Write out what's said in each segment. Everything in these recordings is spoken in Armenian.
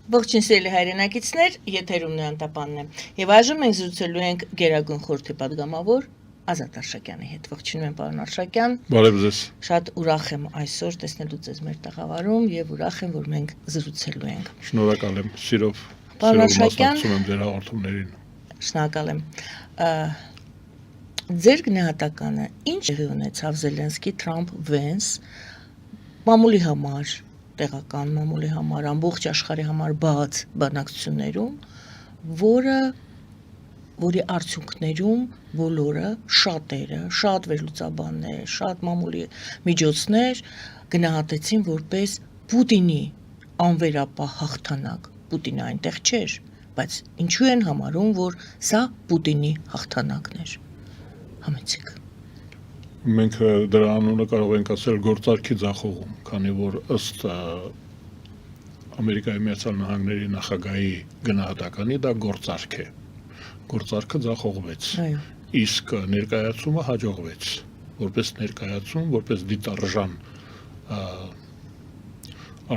Ողջույն սիրելի հայրենակիցներ, եթերում Նոյան Տապանն է։ Եվ այժմ մենք զրուցելու ենք Գերագույն խորհրդի падգամավոր Ազատ Արշակյանի հետ։ Ողջունում եմ, պարոն Արշակյան։ Բարև ձեզ։ Շատ ուրախ եմ այսօր տեսնելու ձեզ մեր տաղավարում եւ ուրախ եմ, որ մենք զրուցելու ենք։ Շնորհակալ եմ, սիրով մասնակցում եմ ձեր հաղորդումներին։ Շնորհակալ եմ։ Ձեր գնահատականը ինչ եղի ունեցավ Զելենսկի-Թրամփ-Վենս մամուլի համար, տեղական մամուլի համար, ամբողջ աշխարհի համար բաց բանակցություններում, որի արդյունքներում բոլորը, շատերը, շատ վերլուծաբաններ, շատ մամուլի միջոցներ գնահատեցին որպես Պուտինի անվերապահ հաղթանակ։ Պուտինը այնտեղ չէր, բայց ինչու են համարում, որ սա Պուտինի հաղթանակն էր։ Համեցեք։ Մենք դրա անունը կարող ենք ասել գործարքի ձախողում, քանի որ ըստ Ամերիկայի Միացյալ Նահանգների նախագահի գնահատականի դա գործարք է։ Գործարքը ձախողվեց։ Իսկ ներկայացումը հաջողվեց, որպես ներկայացում, որպես դիտարժան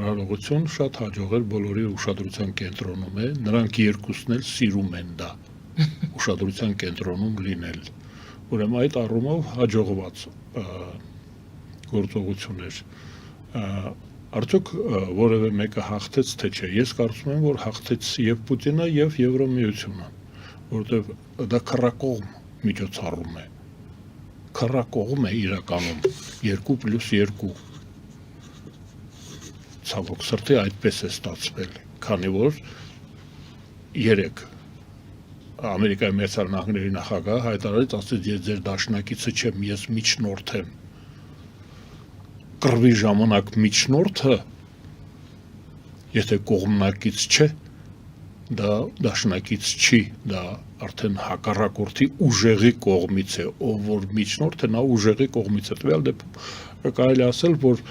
արարողություն շատ հաջող էր, բոլորի ուշադրության կենտրոնում է, նրանք երկուսն էլ սիրում են դա, ուշադրության կենտրոնում լինել։ Ուրեմն այդ առումով հաջողված գործողություն էր։ Արդյոք որևէ մեկը հաղթեց, թե չէ։ Ես կարծում եմ, որ հաղթեց եւ Պուտինը, եւ Եվրոմիությունը, որովհետեւ դա քռակողմ միջոցառում է։ Քռակողմ է իրականում 2+2։ Ցավոք սրտի այդպես է ստացվել, քանի որ 3 Ամերիկայի Միացյալ Նահանգների նախագահը հայտարարեց, ասեց, ես ձեր դաշնակիցը չեմ, ես միջնորդ եմ։ Կռվի ժամանակ միջնորդը, եթե կողմնակից չէ, դա դաշնակից չի, դա արդեն հակառակորդի ուժեղի կողմից է, ով որ միջնորդ է, նա ուժեղի կողմից է։ Տվյալ դեպքում կարելի ասել, որ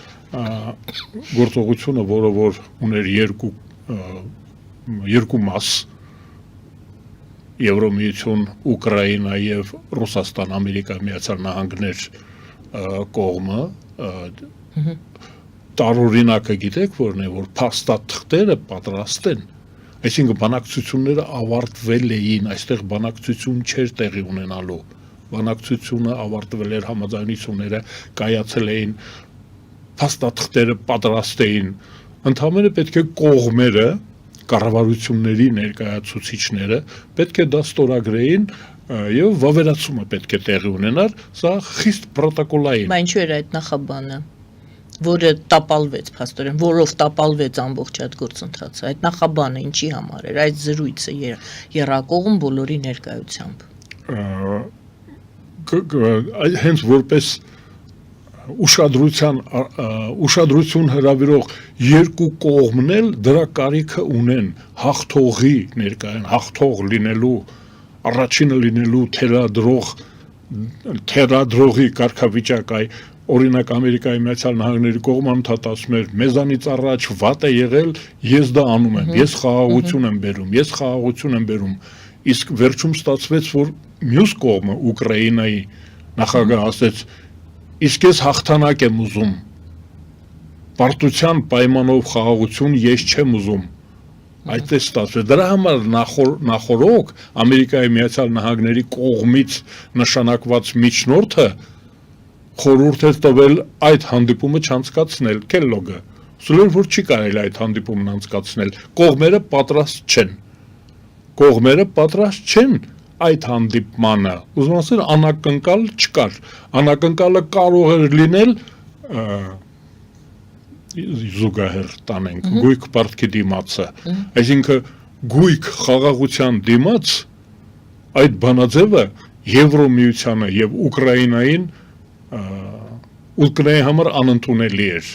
գործողությունը, որը որ ուներ երկու մաս, Եվրոմիություն, Ուկրաինա եւ Ռուսաստան, Ամերիկա Միացյալ Նահանգներ կողմը տարօրինակը գիտեք որն է, որ փաստաթղթերը պատրաստ են, այսինքն բանակցությունները ավարտվել էին, այստեղ բանակցություն չէր տեղի ունենալու, բանակցությունը ավարտվել էր, համաձայնությունները կայացել էին, փաստաթղթերը պատրաստ էին, ընդհանրապես պետք է կողմերը կառավարությունների ներկայացուցիչները պետք է դա ստորագրեին եւ վավերացումը պետք է տեղի ունենար, սա խիստ պրոտոկոլային։ Բայց ինչու էր այդ նախաբանը, որը տապալվեց, փաստորեն, որով տապալվեց ամբողջ այդ գործընթացը, այդ նախաբանը ինչի համար էր, այդ զրույցը երակողմ բոլորի ներկայությամբ։ Հենց որպես ուշադրություն հրավիրող երկու կողմն էլ դրա կարիքը ունեն հաղթողի ներկայան, հաղթող լինելու, առաջինը լինելու թերադրողի կարգավիճակայ, օրինակ Ամերիկայի Միացյալ Նահանգների կողմը ընդհանրապես ասում էր, մեզանից առաջ վատ է եղել, ես դա անում եմ, ես խաղաղություն եմ բերում, իսկ վերջում ստացվեց, որ մյուս կողմը Ուկրաինայի նախագահը ասեց, իսկ ես հաղթանակ եմ ուզում, պարտության պայմանով խաղաղություն ես չեմ ուզում, այդպես ստացվեց, դրա համար նախորոք Ամերիկայի Միացյալ Նահանգների կողմից նշանակված միջնորդը խորհուրդ է տվել այդ հանդիպումը չանցկացնել, Քելլոգը, ասել էր, որ չի կարելի այդ հանդիպումն անցկացնել, կողմերը պատրաստ չեն այդ հանդիպմանը, ուզում ասել անակնկալ չկար, անակնկալը կարող էր լինել զուգահեռ տանենք, գույք պարտքի դիմացը, այսինքն գույք խաղաղության դիմաց այդ բանաձևը Եվրոմիությանը եւ Ուկրաինային Ուկրաինայի համար անընդունելի էր,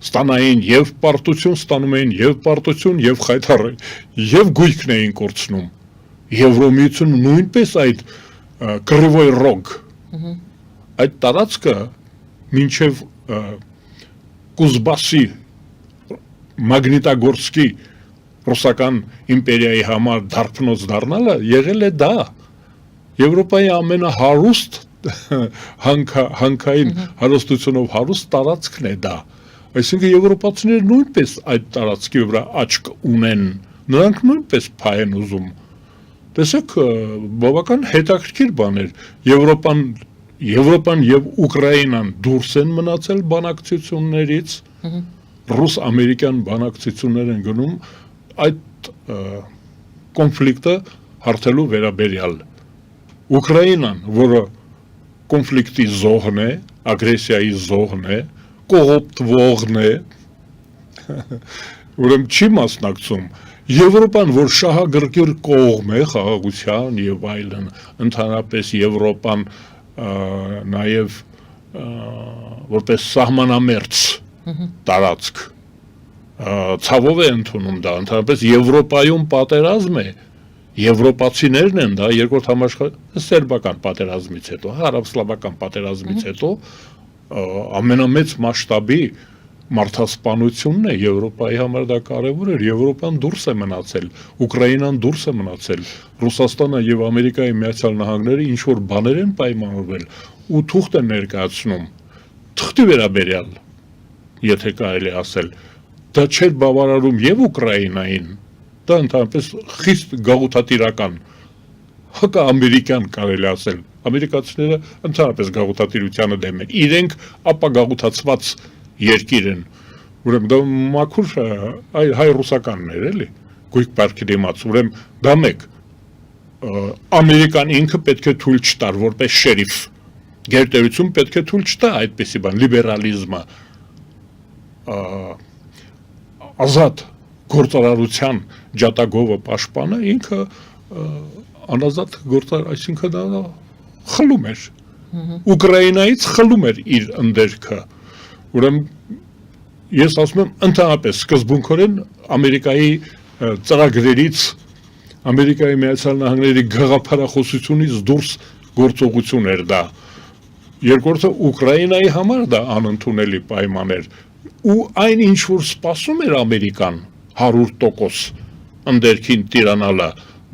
ստանային եւ պարտություն, ստանում էին եւ պարտություն եւ խայտառ եւ գույքն էին կորցնում, Եվրոմիությունը նույնպես այդ Կրիվոյ Ռոգ, այդ տարածքը մինչև Կուզբասի, Մագնիտագորսկի ռուսական իմպերիայի համար դարբնոց դառնալը եղել է դա, Եվրոպայի ամենահարուստ հանքային հարստությունով հարուստ տարածքն է դա, Այսինքն եվրոպացիները նույնպես այդ տարածքի վրա աչք ունեն, նրանք նույնպես փայ են ուզում։ Տեսեք, բավական հետաքրքիր բան էր, Եվրոպան եւ Ուկրաինան դուրս են մնացել բանակցություններից, ռուս-ամերիկյան բանակցություններ են գնում այդ կոնֆլիկտը հարթելու վերաբերյալ։ Ուկրաինան, որը կոնֆլիկտի զոհն է, ագրեսիայի զոհն է, կողոպտվողն է, ուրեմն չի մասնակցում։ Եվրոպան, որ շահագրգիռ կողմ է խաղաղության եւ այլն, ընդհանրապես Եվրոպան նաև որպես սահմանամերձ տարածք ցավով է ընդունում դա, ընդհանրապես Եվրոպայում պատերազմ է, եվրոպացիներն են դա երկրորդ համաշխարհային սերբական պատերազմից հետո, հարավսլավական պատերազմից հետո ամենամեծ մասշտաբի մարդասպանությունն է Եվրոպայի համար դա կարևոր էր, Եվրոպան դուրս է մնացել, Ուկրաինան դուրս է մնացել, Ռուսաստանը եւ Ամերիկայի Միացյալ Նահանգները ինչ որ բաներ են պայմանավորվել ու թուղթ են ներկայացնում, թղթի վերաբերյալ, եթե կարելի ասել, դա չէր բավարարում եւ Ուկրաինային, դա ընդհանրապես խիստ գաղութատիրական, հակաամերիկյան կարելի ասել, ամերիկացիները ընդհանրապես գաղութատիրությանը դեմ են, իրենք ապագաղութացված երկիր են, ուրեմն դա մաքուր հայ-ռուսականն էր, էլի, գույք պարքի դիմաց, ուրեմն դա մեկ, Ամերիկան ինքը պետք է թույլ չտար, որպես շերիֆ, գերտերություն պետք է թույլ չտա այդպիսի բան, լիբերալիզմը, ազատ գործարարության ջատագովը պաշտպանը, ինքը անազատ գործարար, այսինքն դա խլում էր, Ուկրաինայից խլում էր իր ընդերքը, ուրեմն ես ասում եմ ընդհանրապես սկզբունքորեն Ամերիկայի ծրագրերից Ամերիկայի Միացյալ Նահանգների գաղափարախոսությունից դուրս գործողություն էր դա երկրորդը Ուկրաինայի համար դա անընդունելի պայման էր ու այն ինչ որ սպասում էր Ամերիկան 100% ընդերքին տիրանալը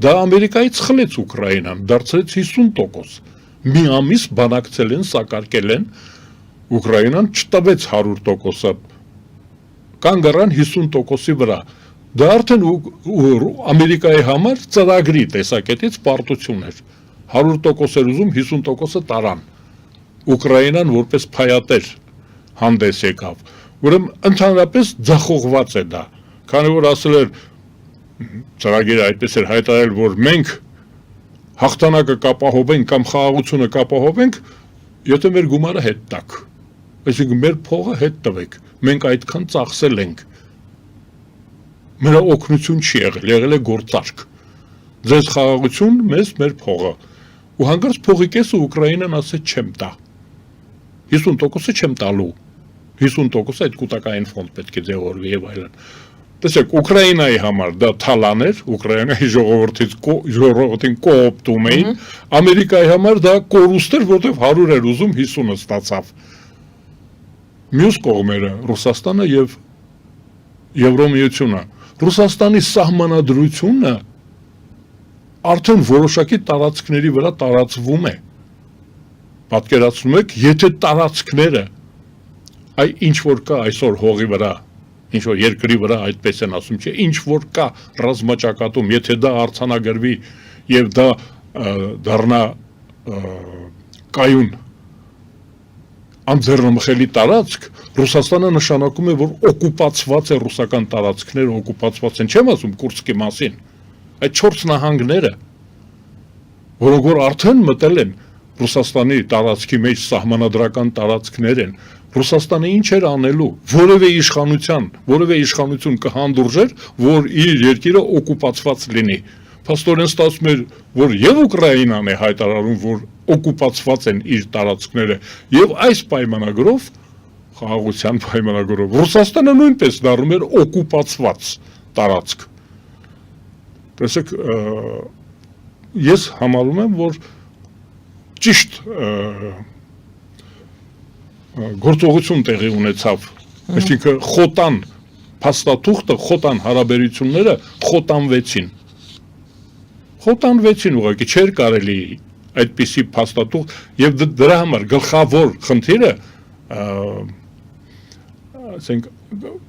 դա Ամերիկայից խլեց Ուկրաինան դարձրեց 50% մի ամիս բանակցել են սակարկել են Ուկրաինան չտվեց 100%-ը, կանգ առան 50%-ի վրա, դա արդեն Ամերիկայի համար ծրագրի տեսակետից պարտություն էր, 100% էր ուզում 50%-ը տարան, Ուկրաինան որպես փայատեր հանդես եկավ, ուրեմն ընդհանրապես ձախողված է դա, քանի որ ասել էր, ծրագիրը այդպես էր հայտարարել, որ մենք հաղթանակը կապահովենք կամ խաղաղությունը կապահովենք, եթե մեր գումարը հետ տաք այսինքն մեր փողը հետ տվեք, մենք այդքան ծախսել ենք, մրա օգնություն չի եղել է գործարք, ձեզ խաղաղություն, մեզ մեր փողը, ու հանգարց փողի կեսը Ուկրաինան ասեց չեմ տա, 50%-ը չեմ տալու, 50% այդ կուտակային ֆոնդ պետք է ձևավորվի եւ այլն, տեսեք, Ուկրաինայի համար դա թալան էր, Ուկրաինայի ժողովրդին կոոպտում էին, Ամերիկայի համար դա կորուստ էր, որտեղ 100 էր ուզում 50-ը ստացավ, Մյուս կողմերը Ռուսաստանը եւ Եվրոմիությունը Ռուսաստանի սահմանադրությունը արդեն որոշակի տարածքների վրա տարածվում է պատկերացնում եք եթե տարածքները այ ինչ որ կա այսօր հողի վրա ինչ որ երկրի վրա այդպես են ասում չէ ինչ որ կա ռազմաճակատում եթե դա արձանագրվի եւ դա դառնա կայուն անձեռնմխելի տարածք, Ռուսաստանը նշանակում է, որ օկուպացված է ռուսական տարածքները, օկուպացված են, չեմ ասում Կուրսկի մասին, այդ 4 նահանգները, որոնք որ արդեն մտել են Ռուսաստանի տարածքի մեջ սահմանադրական տարածքներ են, Ռուսաստանը ինչ էր անելու, որևէ իշխանություն կհանդուրժեր, որ իր երկիրը օկուպացված լինի, փաստորեն ստացվում էր, որ եւ Ուկրաինան է հայտարարում, որ օկուպացված են իր տարածքները եւ այս պայմանագրով խաղաղության պայմանագրով Ռուսաստանը նույնպես դառնում էր օկուպացված տարածք տեսեք ես համարում եմ որ ճիշտ գործողություն տեղի ունեցավ այսինքն խոտան փաստաթուղթը խոտան հարաբերությունները խոտանվեցին ուղղակի չէր կարելի այդպիսի փաստաթուղթ եւ դրա համար գլխավոր խնդիրը ասենք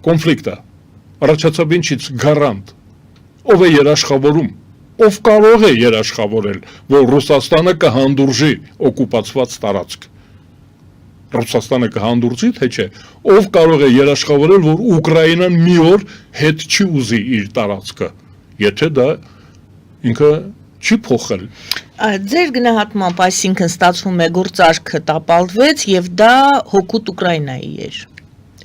կոնֆլիկտը առաջացավ ինչից գարանտ ով է երաշխավորում ով կարող է երաշխավորել որ Ռուսաստանը կհանդուրժի օկուպացված տարածք Ռուսաստանը կհանդուրժի թե չէ ով կարող է երաշխավորել որ Ուկրաինան մի օր հետ չի ուզի իր տարածքը եթե դա ինքը չի փոխել Ձեր գնահատմամբ այսինքն ստացվում է գործարքը տապալվեց եւ դա հօգուտ Ուկրաինայի էր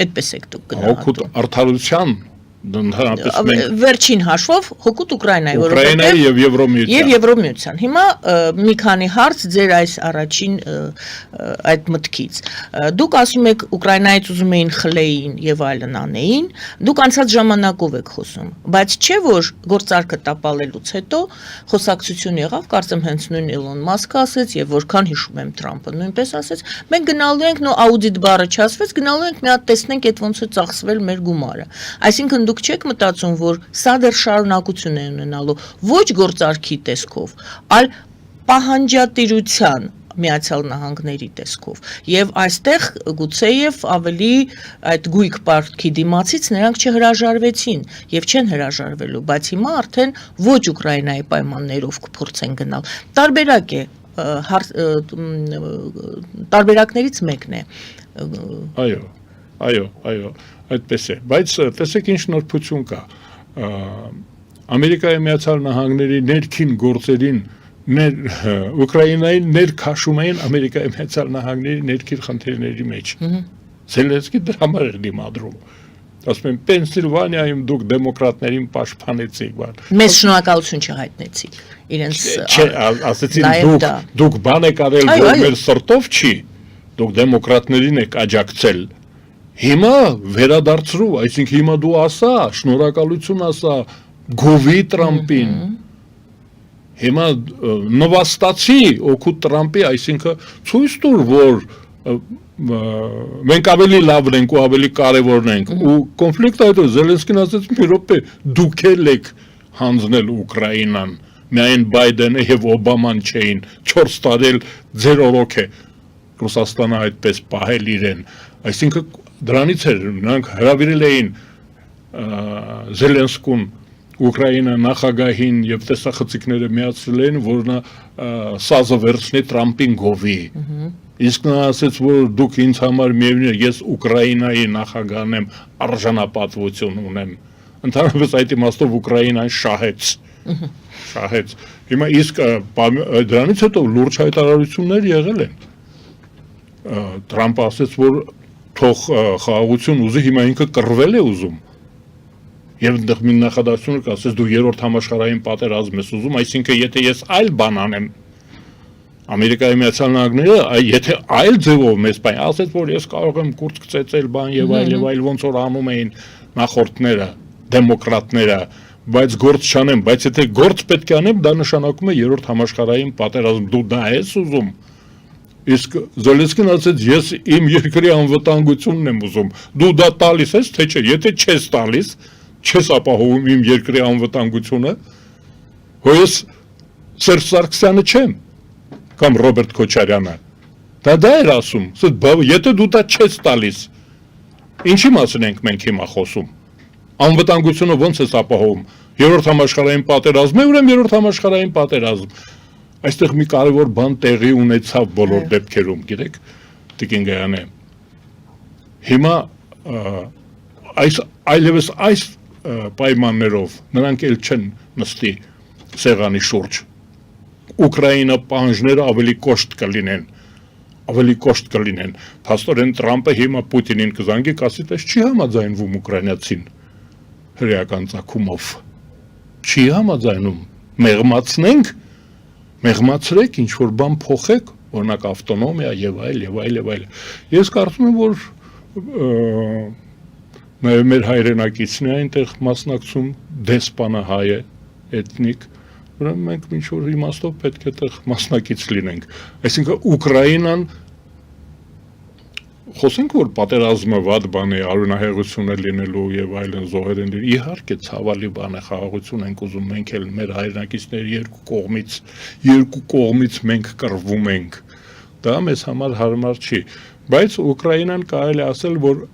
այդպես եք դուք գնահատում հօգուտ արդարության ընդհանրապես մենք Վերջին հաշվով հօգուտ Ուկրաինայի Ուկրաինայի եւ Եվրոմիության Եվ Եվրոմիության հիմա մի քանի հարց ձեր այս առաջին այդ մտքից դուք ասում եք Ուկրաինայից ուզում էին խլեին եւ այլն անեին դուք անցած ժամանակով եք խոսում բայց չէ որ գործարքը տապալելուց հետո խոսակցություն եղավ կարծեմ հենց նույն Էլոն Մասկը ասեց եւ որքան հիշում եմ Թրամփը նույնպես ասեց մենք գնալու ենք նո աուդիտ բառը չասվեց գնալու ենք մի հատ տեսնենք այդ ոնց է ծախսվել մեր գումարը այսինքն դուք չեք մտածում որ սա դեռ շարունակություն է ունենալու ոչ գործարքի տեսքով այլ պահանջատիրության Միացյալ Նահանգների տեսքով եւ այստեղ գուցեև ավելի այդ գույք պարտքի դիմացից նրանք չհրաժարվեցին եւ չեն հրաժարվելու բայց հիմա արդեն ոչ Ուկրաինայի պայմաններով կփորձեն գնալ տարբերակ է տարբերակներից մեկն է այո այդպես է բայց տեսեք ինչ նորություն կա Ամերիկայի Միացյալ Նահանգների ներքին գործերին Ուկրաինային ներքաշում էին Ամերիկայի Միացյալ Նահանգների ներքին խնդիրների մեջ Զելենսկի դրա համար էր դիմադրում ասում են Պենսիլվանիայում դուք դեմոկրատներին պաշտպանեցիք մեծ շնորհակալություն չհայտնեցիք իրենց ասեցին դուք բան եք արել որ մեր սրտով չի դուք դեմոկրատներին եք աջակցել Հիմա վերադարձրու, այսինքն հիմա դու ասա, շնորհակալություն ասա գովի Տրամպին։ Հիմա նվաստացի օգուտ Տրամպի, այսինքն ցույց տուր, որ մենք ավելի լավն ենք ու ավելի կարևորն ենք ու կոնֆլիկտը հետո Զելենսկին ասաց մի րոպե դուք եք հանձնել Ուկրաինան միայն Բայդենը եւ Օբաման չէին 4 տարի ձեր օրոք է Ռուսաստանը այդպես պահել իրեն այսինքն դրանից էր նրանք հրավիրել էին Զելենսկուն Ուկրաինա նախագահին եւ տեսախցիկները միացրել են որ նա սազը վերցնի Տրամպին գովի իսկ նա ասաց որ դուք ինձ համար միևնույն է ես Ուկրաինայի նախագահն եմ արժանապատվություն ունեմ ընդհանրապես այդ իմաստով Ուկրաինան շահեց հիմա իսկ դրանից հետո լուրջ հայտարարություններ եղել են Տրամպը ասաց որ թող խաղաղություն ուզի հիմա ինքը կռվել է ուզում եւ այնտեղ մի նախադասություն կա ասես դու երրորդ համաշխարհային պատերազմ ես ուզում այսինքն եթե ես այլ բան անեմ Ամերիկայի Միացյալ Նահանգները եթե այլ ձևով մեզ բան ասեց որ ես կարող եմ կուրծք ծեծել բան եւ այլ ոնց որ անում էին նախորդները դեմոկրատները բայց գործ չանեմ բայց եթե գործ պետք է անեմ դա նշանակում է երրորդ համաշխարհային պատերազմ դու դա ես ուզում Իսկ Զելենսկին ասաց ես իմ երկրի անվտանգությունն եմ ուզում դու դա տալիս ես թե չէ եթե չես տալիս չես ապահովում իմ երկրի անվտանգությունը հոյս Սերժ Սարգսյանը չեմ կամ Ռոբերտ Քոչարյանը դա էր ասում եթե դու դա չես տալիս ինչի մասին ենք մենք հիմա խոսում անվտանգությունը ոնց ես ապահովում երրորդ համաշխարհային պատերազմ է ուրեմն երրորդ համաշխարհային պատերազմ Այստեղ մի կարևոր բան տեղի ունեցավ բոլոր դեպքերում, գիտեք, Տիկին Գայանը։ Հիմա այլևս այս պայմաններով նրանք էլ չեն նստի սեղանի շուրջ։ Ուկրաինա պահանջները ավելի կոշտ կլինեն։ Փաստորեն Տրամպը հիմա Պուտինին կզանգի, կասի, պես չի համաձայնվում ուկրաինացին հրեական ծագումով։ Չի համաձայնում։ Մեղմացրեք, ինչ-որ բան փոխեք, օրինակ ավտոնոմիա եւ այլ։ Ես կարծում եմ, որ նաեւ մեր հայրենակիցն է այնտեղ մասնակցում դեսպանահայ է, էթնիկ, ուրեմն մենք ինչ-որ իմաստով պետք է այդտեղ մասնակից լինենք։ Այսինքն Ուկրաինան խոսենք, որ պատերազմը վատ բան է, արյունահեղություն է լինելու եւ այլն զոհեր են լինելու, իհարկե ցավալի բան է, խաղաղություն ենք ուզում, մենք էլ մեր հայրենակիցների երկու կողմից մենք կռվում ենք։ Դա մեզ համար հարմար չի, բայց Ուկրաինան կարելի ասել, որ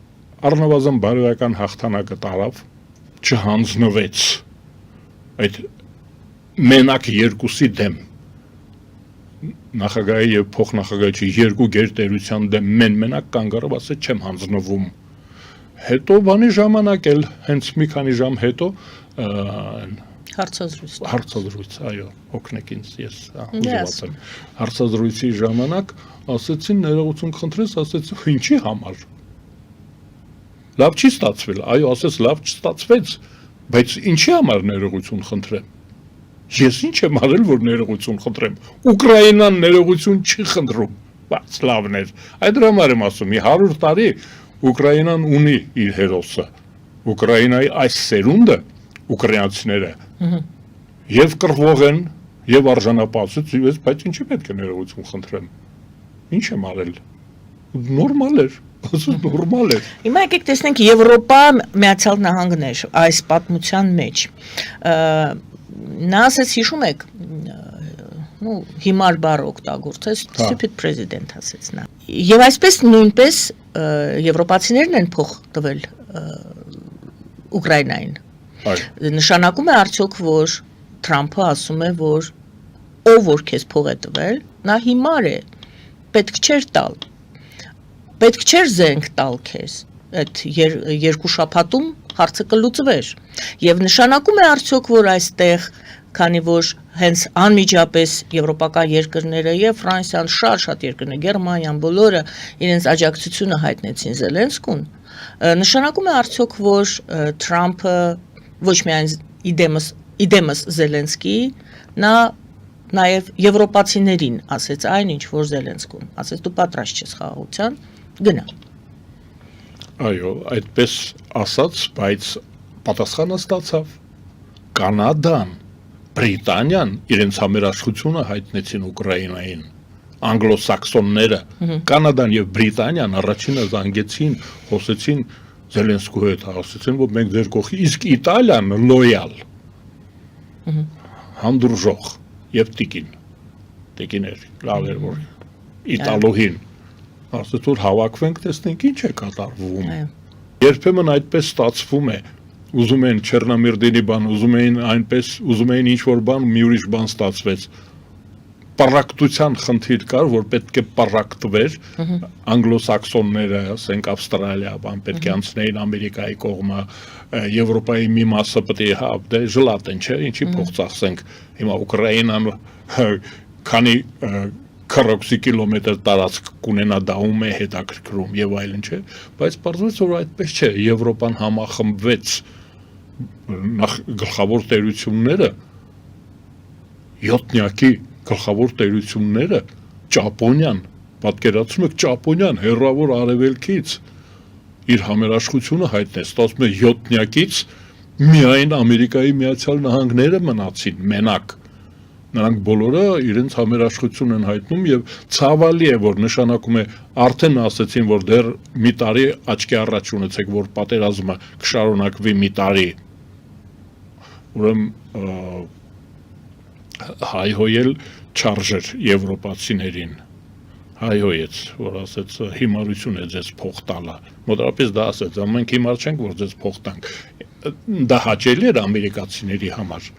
առնվազն բարոյական հաղթանակը տարավ, չհանձնվեց այդ մենակ երկուսի դեմ նախագահի եւ փոխնախագահի երկու գերտերության դեմ մենակ կանգ առավ, ասեց չեմ հանձնվում։ Հետո բանի ժամանակ էլ հենց մի քանի ժամ հետո հարցազրույց, այո, օգնեք ինձ, ես ուզված եմ։ Հարցազրույցի ժամանակ ասեցին ներողություն խնդրես, ասեց ինչի համար։ Լավ չի ստացվել, այո, ասեց լավ չստացվեց, բայց ինչի համար ներողություն խնդրեմ։ Ես ինչ եմ արել, որ ներողություն խնդրեմ։ Ուկրաինան ներողություն չի խնդրում, բայց լավն էր։ Այդ համար եմ ասում, մի 100 տարի Ուկրաինան ունի իր հերոսը։ Ուկրաինայի այս սերունդը, ուկրաինացիները, եւ կռվող են, եւ արժանապատվություն, բայց ինչի պետք է ներողություն խնդրեմ։ Ինչ եմ արել։ Նորմալ էր, ասես նորմալ էր։ Հիմա եկեք տեսնենք Եվրոպա, Միացյալ Նահանգներ այս պատմության մեջ։ Նա ասեց, հիշում եք, հիմար բառ օգտագործեց, stupid president ասեց նա։ Եվ այսպես նույնպես եվրոպացիներն են փող տվել Ուկրաինային։ Նշանակում է արդյոք, որ Թրամփը ասում է, որ ով որ քեզ փող է տվել, նա հիմար է, պետք չէր տալ, պետք չէր զենք տալ քեզ, այդ երկու շաբաթում հարցը կլուծվեր։ Եվ նշանակում է արդյոք, որ այստեղ, քանի որ հենց անմիջապես եվրոպական երկրները եւ Ֆրանսիան շատ երկրներ, Գերմանիան, բոլորը իրենց աջակցությունը հայտնեցին Զելենսկուն, նշանակում է արդյոք, որ Թրամփը ոչ միայն իդեմս Զելենսկի, նա նաև եվրոպացիներին ասեց այն ինչ որ Զելենսկուն, ասեց դու պատրաստ ես խաղաղության, գնա։ Այո, այդպես ասաց, բայց պատասխանը ստացավ։ Կանադան, Բրիտանիան իրենց համերաշխությունը հայտնեցին Ուկրաինային, անգլոսաքսոնները, Կանադան եւ Բրիտանիան առաջինը զանգեցին, խոսեցին Զելենսկու հետ, ասացին, որ մենք ձեր կողքի, իսկ Իտալիան լոյալ, հանդուրժող եւ տիկին էր, լավ էր որ Իտալոհին, ասաց որ հավաքվենք, տեսնենք ինչ է կատարվում։ Երբեմն այդպես ստացվում է, ուզում են Չեռնամիրդինի բան, ուզում էին ինչ-որ բան, մի ուրիշ բան ստացվեց։ Պարակտության խնդիր կար, որ պետք է պարակտվեր, անգլոսաքսոնները, ասենք Ավստրալիա, բան պետք է անցնեին Ամերիկայի կողմը, Եվրոպայի մի մասը պետք է դե ժլատ են, չէ, ինչի փող ծախսենք։ Հիմա Ուկրաինան քանի քառակուսի կիլոմետր տարածք կունենա դա ում է հետաքրքրում եւ այլն, չէ, բայց պարզվեց որ այդպես չէ, Եվրոպան համախմբվեց, նախ գլխավոր տերությունները, յոթնյակի գլխավոր տերությունները, Ճապոնիան, պատկերացնում եք Ճապոնիան հեռավոր արևելքից իր համերաշխությունը հայտնեց, ստացվում է յոթնյակից միայն Ամերիկայի Միացյալ Նահանգները մնացին մենակ։ Նրանք բոլորը իրենց համերաշխություն են հայտնում եւ ցավալի է որ նշանակում է արդեն ասացին որ դեռ մի տարի աչքի առաջ ունեցեք որ պատերազմը կշարունակվի մի տարի ուրեմն հայհոյել չարժեր եվրոպացիներին հայհոյեց որ ասեց հիմարություն է ձեզ փող տալը մոտավորապես դա ասեց մենք հիմար չենք որ ձեզ փող տանք դա հաճելի էր ամերիկացիների համար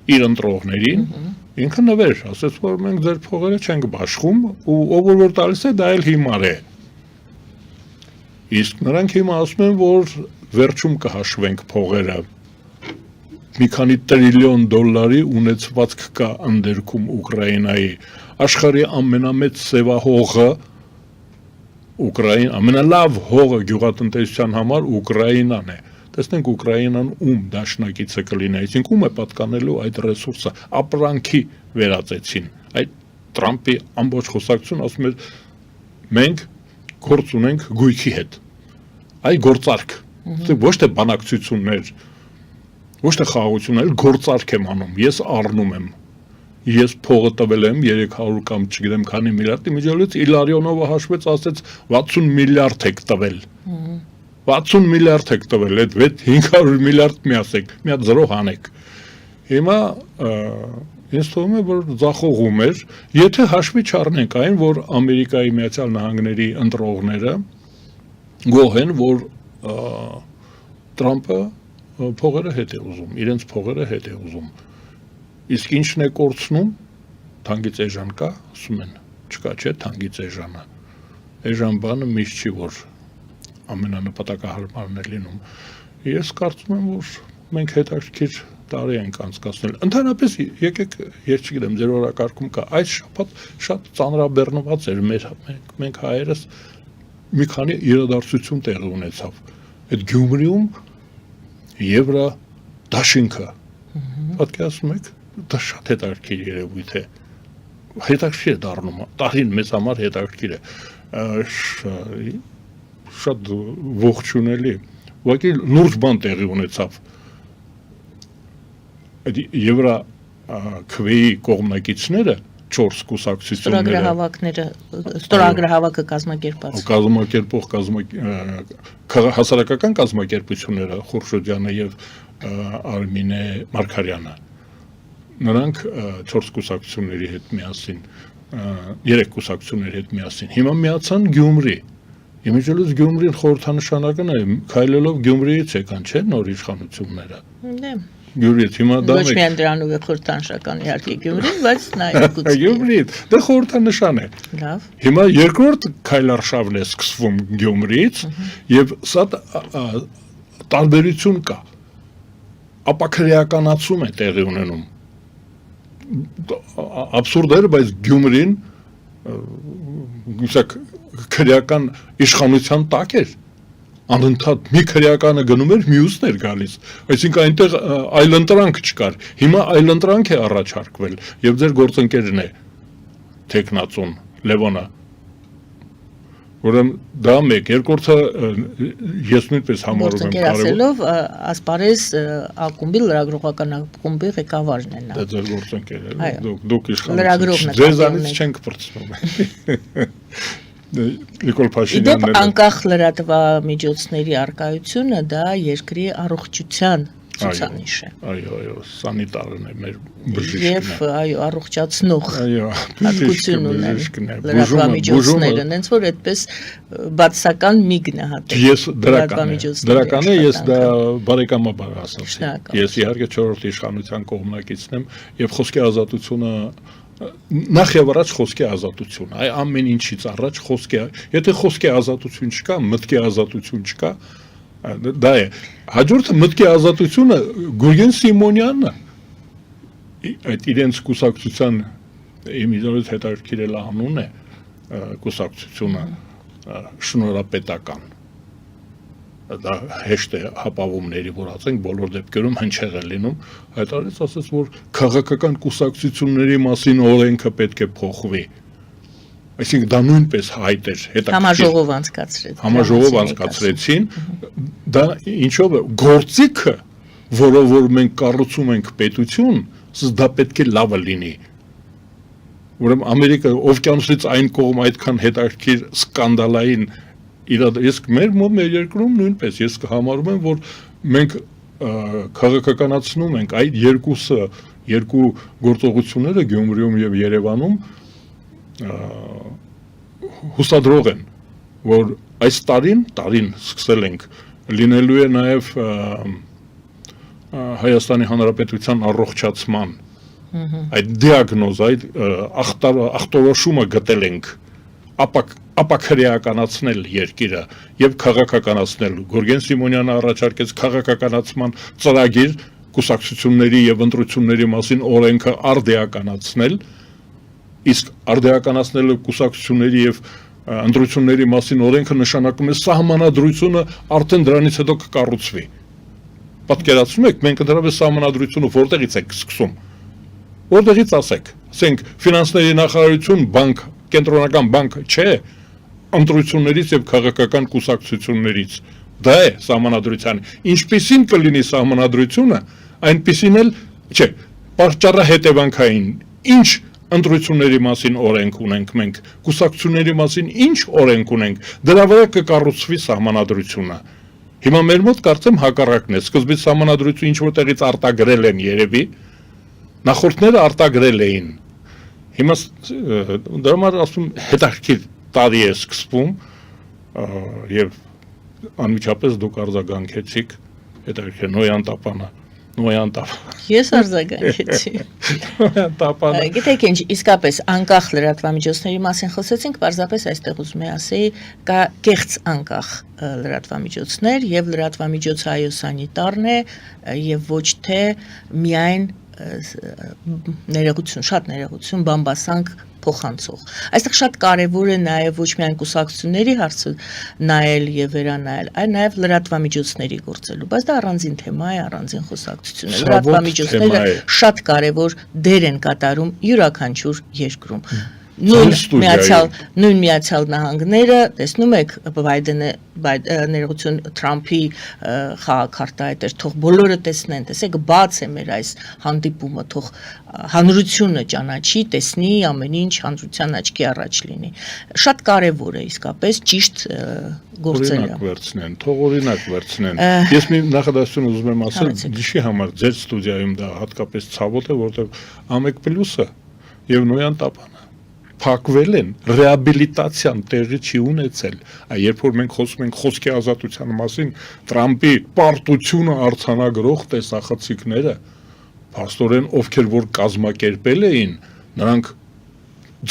իր ընտրողներին ինքը նվեր, ասեց որ մենք ձեր փողերը չենք բաշխում ու ով որ տալիս է դա էլ հիմար է։ Իսկ նրանք հիմա ասում են որ վերջում կհաշվենք փողերը։ Մի քանի տրիլիոն դոլարի ունեցվածք կա ընդերքում Ուկրաինայի, աշխարհի ամենամեծ սևահողը ամենալավ հողը գյուղատնտեսության համար Ուկրաինան է։ Տեսնենք Ուկրաինան ում դաշնակիցը կլինի, այսինքն ում է պատկանելու այդ ռեսուրսը, ապրանքի վերածեցին։ Այդ Թրամփի ամբողջ խոսակցությունը ասում է մենք գործ ունենք գույքի հետ։ Այ գործարք։ Ոչ թե բանակցություններ, ոչ թե խաղաղություն, այլ գործարք եմ անում, ես առնում եմ։ Ես փողը տվել եմ 300 կամ չգիտեմ քանի միլիարդի միջոցից Իլարիոնովը հաշվեց, ասեց 60 միլիարդ եք տվել։ 60 միլիարդ եք տվել, այդ 500 միլիարդ մի ասեք, մի հատ զրո հանեք։ Հիմա ինձ թվում է, որ ձախողում էր, եթե հաշվի չառնենք այն, որ Ամերիկայի Միացյալ Նահանգների ընտրողները գոհ են, որ Տրամպը փողերը հետ է ուզում, իրենց փողերը հետ է ուզում։ Իսկ ինչն է կորցնում, թանկից էժան կա, ասում են, չկա չէ թանկից էժանը։ Էժան բանը միշտ չի, որ ամենանպատակահարմարն է լինում։ Ես կարծում եմ, որ մենք հետաքրքիր տարի ենք անցկացնել։ Ընդհանրապես եկեք, ես չգիտեմ, ձեր օրակարգում կա, այս շաբաթ շատ ծանրաբեռնված էր մենք հայերս մի քանի իրադարձություն տեղի ունեցավ։ Այդ Գյումրիում Եվրա դաշինքը։ Պատկերացնում եք, դա շատ հետաքրքիր երևույթ է։ Հետաքրքիր է դառնում, տարին մեզ համար հետաքրքիր է։ Շատ ողջունելի։ Ուղղակի լուրջ բան տեղի ունեցավ։ Եվրա քվեի կողմնակիցները 4 կուսակցությունները ստորագրահավաքը կազմակերպած հասարակական կազմակերպությունները Խուրշոդյանը եւ Արմինե Մարգարյանը նրանք 4 կուսակցությունների հետ միասին 3 կուսակցությունների հետ միասին հիմա միացան Գյումրի իմիջիայլոց Գյումրին խորհրդանշանակն է քայլելով Գյումրիից եկան չէ նոր իշխանությունները Գյումրիից հիմա դա ոչ միայն դրանով է խորհրդանշական իհարկե Գյումրին, բայց նաև Գյումրիից դա խորհրդանշան է։ Լավ։ Հիմա երկրորդ քայլարշավն է սկսվում Գյումրիից եւ սա տարբերություն կա։ Ապաքրեականացում է տեղի ունենում։ Աբսուրդ է, բայց Գյումրին գուցե քրեական իշխանության տակ էր։ Անընդհատ մի քրեականը գնում էր, մյուսն էր գալիս։ Այսինքն այնտեղ այլընտրանք չկար։ Հիմա այլընտրանք է առաջարկվել եւ ձեր գործընկերն է տեխնացուն Լևոնը։ Ուրեմն դա մեկ, երկրորդը ես նույնպես համարում եմ կարևոր։ Ասելով ասպարեզ ակումբի լրագրողական ակումբի ղեկավարն է նա։ Դա ձեր գործընկերն է։ Դուք իշխանություն։ Ձեզանից չենք պրծնում։ Նիկոլ Փաշինյանն անկախ լրատվամիջոցների արկայությունը դա երկրի առողջության ցուցանիշ է։ Այո, սանիտարն է մեր բժիշկն է։ Եվ այո, առողջացնող հատկություն ունեն լրատվամիջոցները, հենց որ այդպես բացասական միգն է հատել։ Ես դրական է, ես դա բարեկամաբար ասացի։ Ես իհարկե 4-րդ իշխանության կողմնակիցն եմ եւ խոսքի ազատությունը նախ եւ առաջ խոսքի ազատություն, այ ամեն ինչից առաջ խոսքի, եթե խոսքի ազատություն չկա, մտքի ազատություն չկա, դա է։ Հաջորդը մտքի ազատությունը Գուրգեն Սիմոնյանն է, այդ իրենց կուսակցության իմիջիայլոց հետաքրքիր անուն է կուսակցությունը շնորհապետական։ Դա հեշտ է հապավումների, որ ասենք բոլոր դեպքերում հնչեղ է լինում, հայտարարեց ասաց, որ քաղաքական կուսակցությունների մասին օրենքը պետք է փոխվի։ Այսինքն դա նույնպես հայտ էր, համաժողով անցկացրեցին, դա ինչով է, գործիքը, որով որ մենք կառուցում ենք պետություն, դա պետք է լավը լինի։ Ուրեմն Ամերիկա օվկիանոսից այն կողմ այդքան հետաքրքիր սկանդալային Ես մեր երկրում նույնպես ես համարում եմ, որ մենք քաղաքականացնում ենք այդ երկու գործողությունները Գյումրիում եւ Երևանում հուսադրող են, որ այս տարին սկսել ենք լինելու է նաեւ Հայաստանի Հանրապետության առողջացման այդ դիագնոզ, այդ ախտորոշումը գտել ենք ապաքրեականացնել երկիրը եւ քաղաքականացնել։ Գուրգեն Սիմոնյանը առաջարկեց քաղաքականացման ծրագիր կուսակցությունների եւ ընտրությունների մասին օրենքը արդեականացնել, իսկ արդեականացնելը կուսակցությունների եւ ընտրությունների մասին օրենքը նշանակում է սահմանադրությունը արդեն դրանից հետո կկառուցվի։ Պատկերացնում եք, մենք ընդհանրապես սահմանադրությունը որտեղից ենք սկսում։ Որտեղից ասենք, ասենք ֆինանսների նախարարություն, բանկ, կենտրոնական բանկ չէ, ընտրություններից եւ քաղաքական կուսակցություններից։ Դա է սահմանադրության։ Ինչպիսին կլինի սահմանադրությունը, այնպիսին էլ չէ, պատճառահետևանքային։ Ինչ ընտրությունների մասին օրենք ունենք մենք, կուսակցությունների մասին ինչ օրենք ունենք, դրա վրա կկառուցվի սահմանադրությունը։ Հիմա մեր մոտ կարծեմ հակառակն է, սկզբից սահմանադրություն ինչ որտեղից արտագրել են երևի, նախորդները արտագրել էին։ Հիմա դրա համար ասում հետաքրքիր տարի է սկսվում եւ անմիջապես դուք արձագանքեցիք հետաքրքիր Նոյան Տապանը Ես արձագանքեցի Գիտեք ինչ, իսկապես անկախ լրատվամիջոցների մասին խոսեցինք, պարզապես այստեղ ուզում եմ ասեի, կա կեղծ անկախ լրատվամիջոցներ եւ լրատվամիջոցը այո սանիտարն է եւ ոչ թե միայն ներողություն, շատ ներողություն, բամբասանք փոխանցող։ Այստեղ շատ կարևոր է նաև ոչ միայն կուսակցությունների հարցը նայել եւ վերանայել, այլ նաև լրատվամիջոցների գործելու։ Բայց դա առանձին թեմա է, առանձին խոսակցություն է։ Լրատվամիջոցները շատ կարևոր դեր են կատարում յուրաքանչյուր երկրում։ Նույն Միացյալ Նահանգները, տեսնում եք, Բայդենը ներողություն Թրամփի խաղաքարտը այդ էր, թող բոլորը տեսնեն, տեսեք, բաց է մեր այս հանդիպումը, թող հանրությունը ճանաչի, տեսնի, ամեն ինչ հանրության աչքի առաջ լինի։ Շատ կարևոր է իսկապես ճիշտ գործելը։ Թող օրինակ վերցնեն։ Ես մի նախադասություն ուզում եմ ասել, ինչի համար ձեր ստուդիայում դա հատկապես ցավոտ է, որտեղ Ամեկ+-ը եւ Նոյան Տապանը փակվել են, ռեաբիլիտացիան տեղի չի ունեցել, երբ որ մենք խոսում ենք խոսքի ազատության մասին, Թրամփի պարտությունը արձանագրող տեսախցիկները, փաստորեն ովքեր որ կազմակերպել էին, նրանք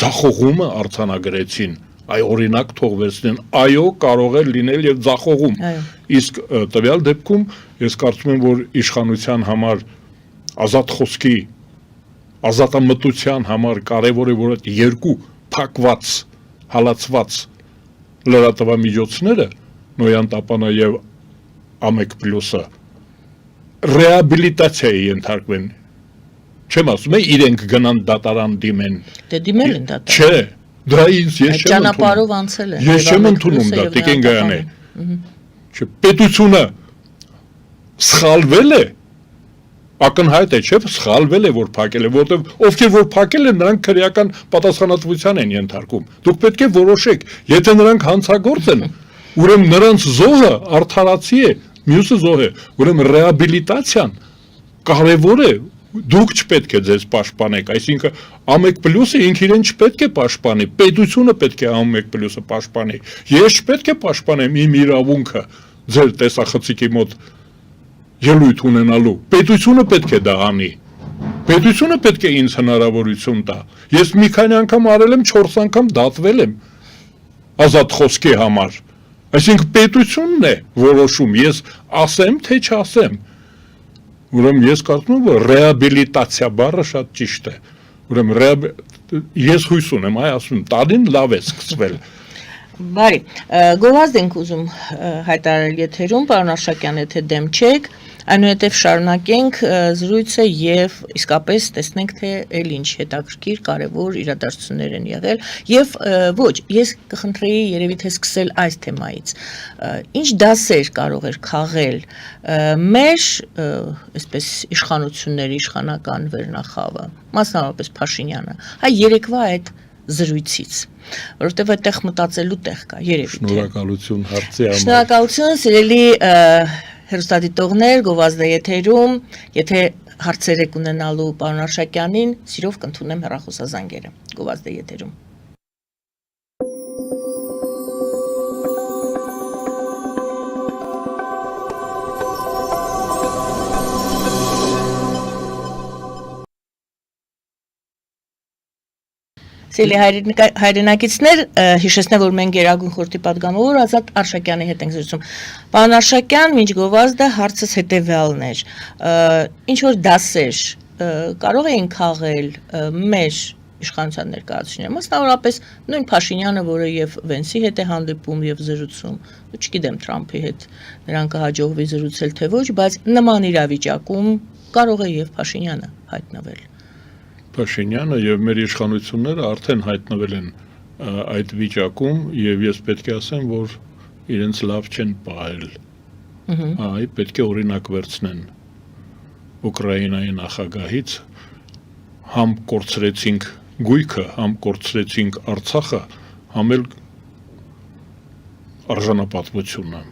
ձախողումը արձանագրեցին, օրինակ թող վերցնեն, այո, կարող է լինել եւ ձախողում, իսկ տվյալ դեպքում ես կարծում եմ, որ իշխանության համար ազատ խոսքի ազատամտության համար կարևոր է, որ այդ երկու փակված, հալածված լրատվամիջոցները, Նոյան Տապանը եւ Ամեկ+-ը, ռեաբիլիտացիայի ենթարկվեն։ Չեմ ասում, իրենք գնան դատարան դիմեն։ Դե դիմել են դատարան։ Չէ, դա ես չեմ ընդունում։ Ճանապարհով անցել են։ Ես չեմ ընդունում դա, Տիկին Գայանե։ Չէ, պետությունը սխալվել է։ Ակնհայտ է, չէ՞, սխալվել է, որ փակել է, որտեղ ովքեր որ փակել են, նրանք քրեական պատասխանատվության են ենթարկում։ Դուք պետք է որոշեք, եթե նրանք հանցագործ են, ուրեմն նրանց զոհը արդարացի է, մյուսը զոհ է, ուրեմն ռեաբիլիտացիան կարևոր է, դուք չպետք է ձեզ պաշտպանեք, այսինքն Ամեկ+-ը ինքը իրեն չպետք է պաշտպանի, պետությունը պետք է Ամեկ+-ը պաշտպանի։ Ես չպետք է պաշտպանեմ իմ իրավունքը ձեր տեսախցիկի մոտ ելույթ ունենալու, պետությունը պետք է դա անի, պետությունը պետք է ինձ հնարավորություն տա, ես մի քանի անգամ արել եմ, 4 անգամ դատվել եմ ազատ խոսքի համար, այսինքն պետությունն է որոշում, ես ասեմ, թե չասեմ, ուրեմն ես կարծում եմ, որ ռեաբիլիտացիա բառը շատ ճիշտ է, ուրեմն ես հույս ունեմ, ասում, տարին լավ է սկսվել, Բարի, գովազդ ենք ուզում հայտարարել եթերում, պարոն Արշակյան, եթե դեմ չեք, այնուհետև շարունակենք զրույցը եւ իսկապես տեսնենք, թե էլ ինչ հետաքրքիր կարևոր իրադարձություններ են եղել եւ ոչ, ես կխնդրեի երևի թե սկսել այս թեմայից։ Ինչ դասեր կարող էր քաղել մեր այսպես իշխանությունների իշխանական վերնախավը, մասնավորապես Փաշինյանը, հայ երեկվա այդ զրույցից, որովհետև այդտեղ մտածելու տեղ կա, երևի թե։ Շնորհակալություն հարցի համար։ Շնորհակալություն, սիրելի հեռուստադիտողներ, գովազդը եթերում, եթե հարցեր եք ունենալու պարոն Արշակյանին, սիրով կընդունեմ հեռախոսազանգերը, գովազդը եթերում։ Սիրելի հայրենակիցներ, հիշեցնեմ, որ մենք Գերագույն խորհրդի պատգամավոր Ազատ Արշակյանի հետ ենք զրուցում։ Պարոն Արշակյան, մինչ գովազդը հարցս հետևյալն էր։ Ինչ որ դասեր կարող էին քաղել մեր իշխանության ներկայացուցիչները, մասնավորապես նույն Փաշինյանը, որը եւ Վենսի հետ է հանդիպում եւ զրուցում, ու չգիտեմ Թրամփի հետ նրան կհաջողվի զրուցել թե ոչ, բայց նման իրավիճակում կարող է եւ Փաշինյանը հայտնվել։ Փաշինյանը եւ մեր իշխանությունները արդեն հայտնվել են այդ վիճակում եւ ես պետք է ասեմ, որ իրենց լավ չեն պահել։ Այ պետք է օրինակ վերցնեն Ուկրաինայի նախագահից, համ կորցրեցինք գույքը, համ կորցրեցինք Արցախը, համ էլ արժանապատվությունը,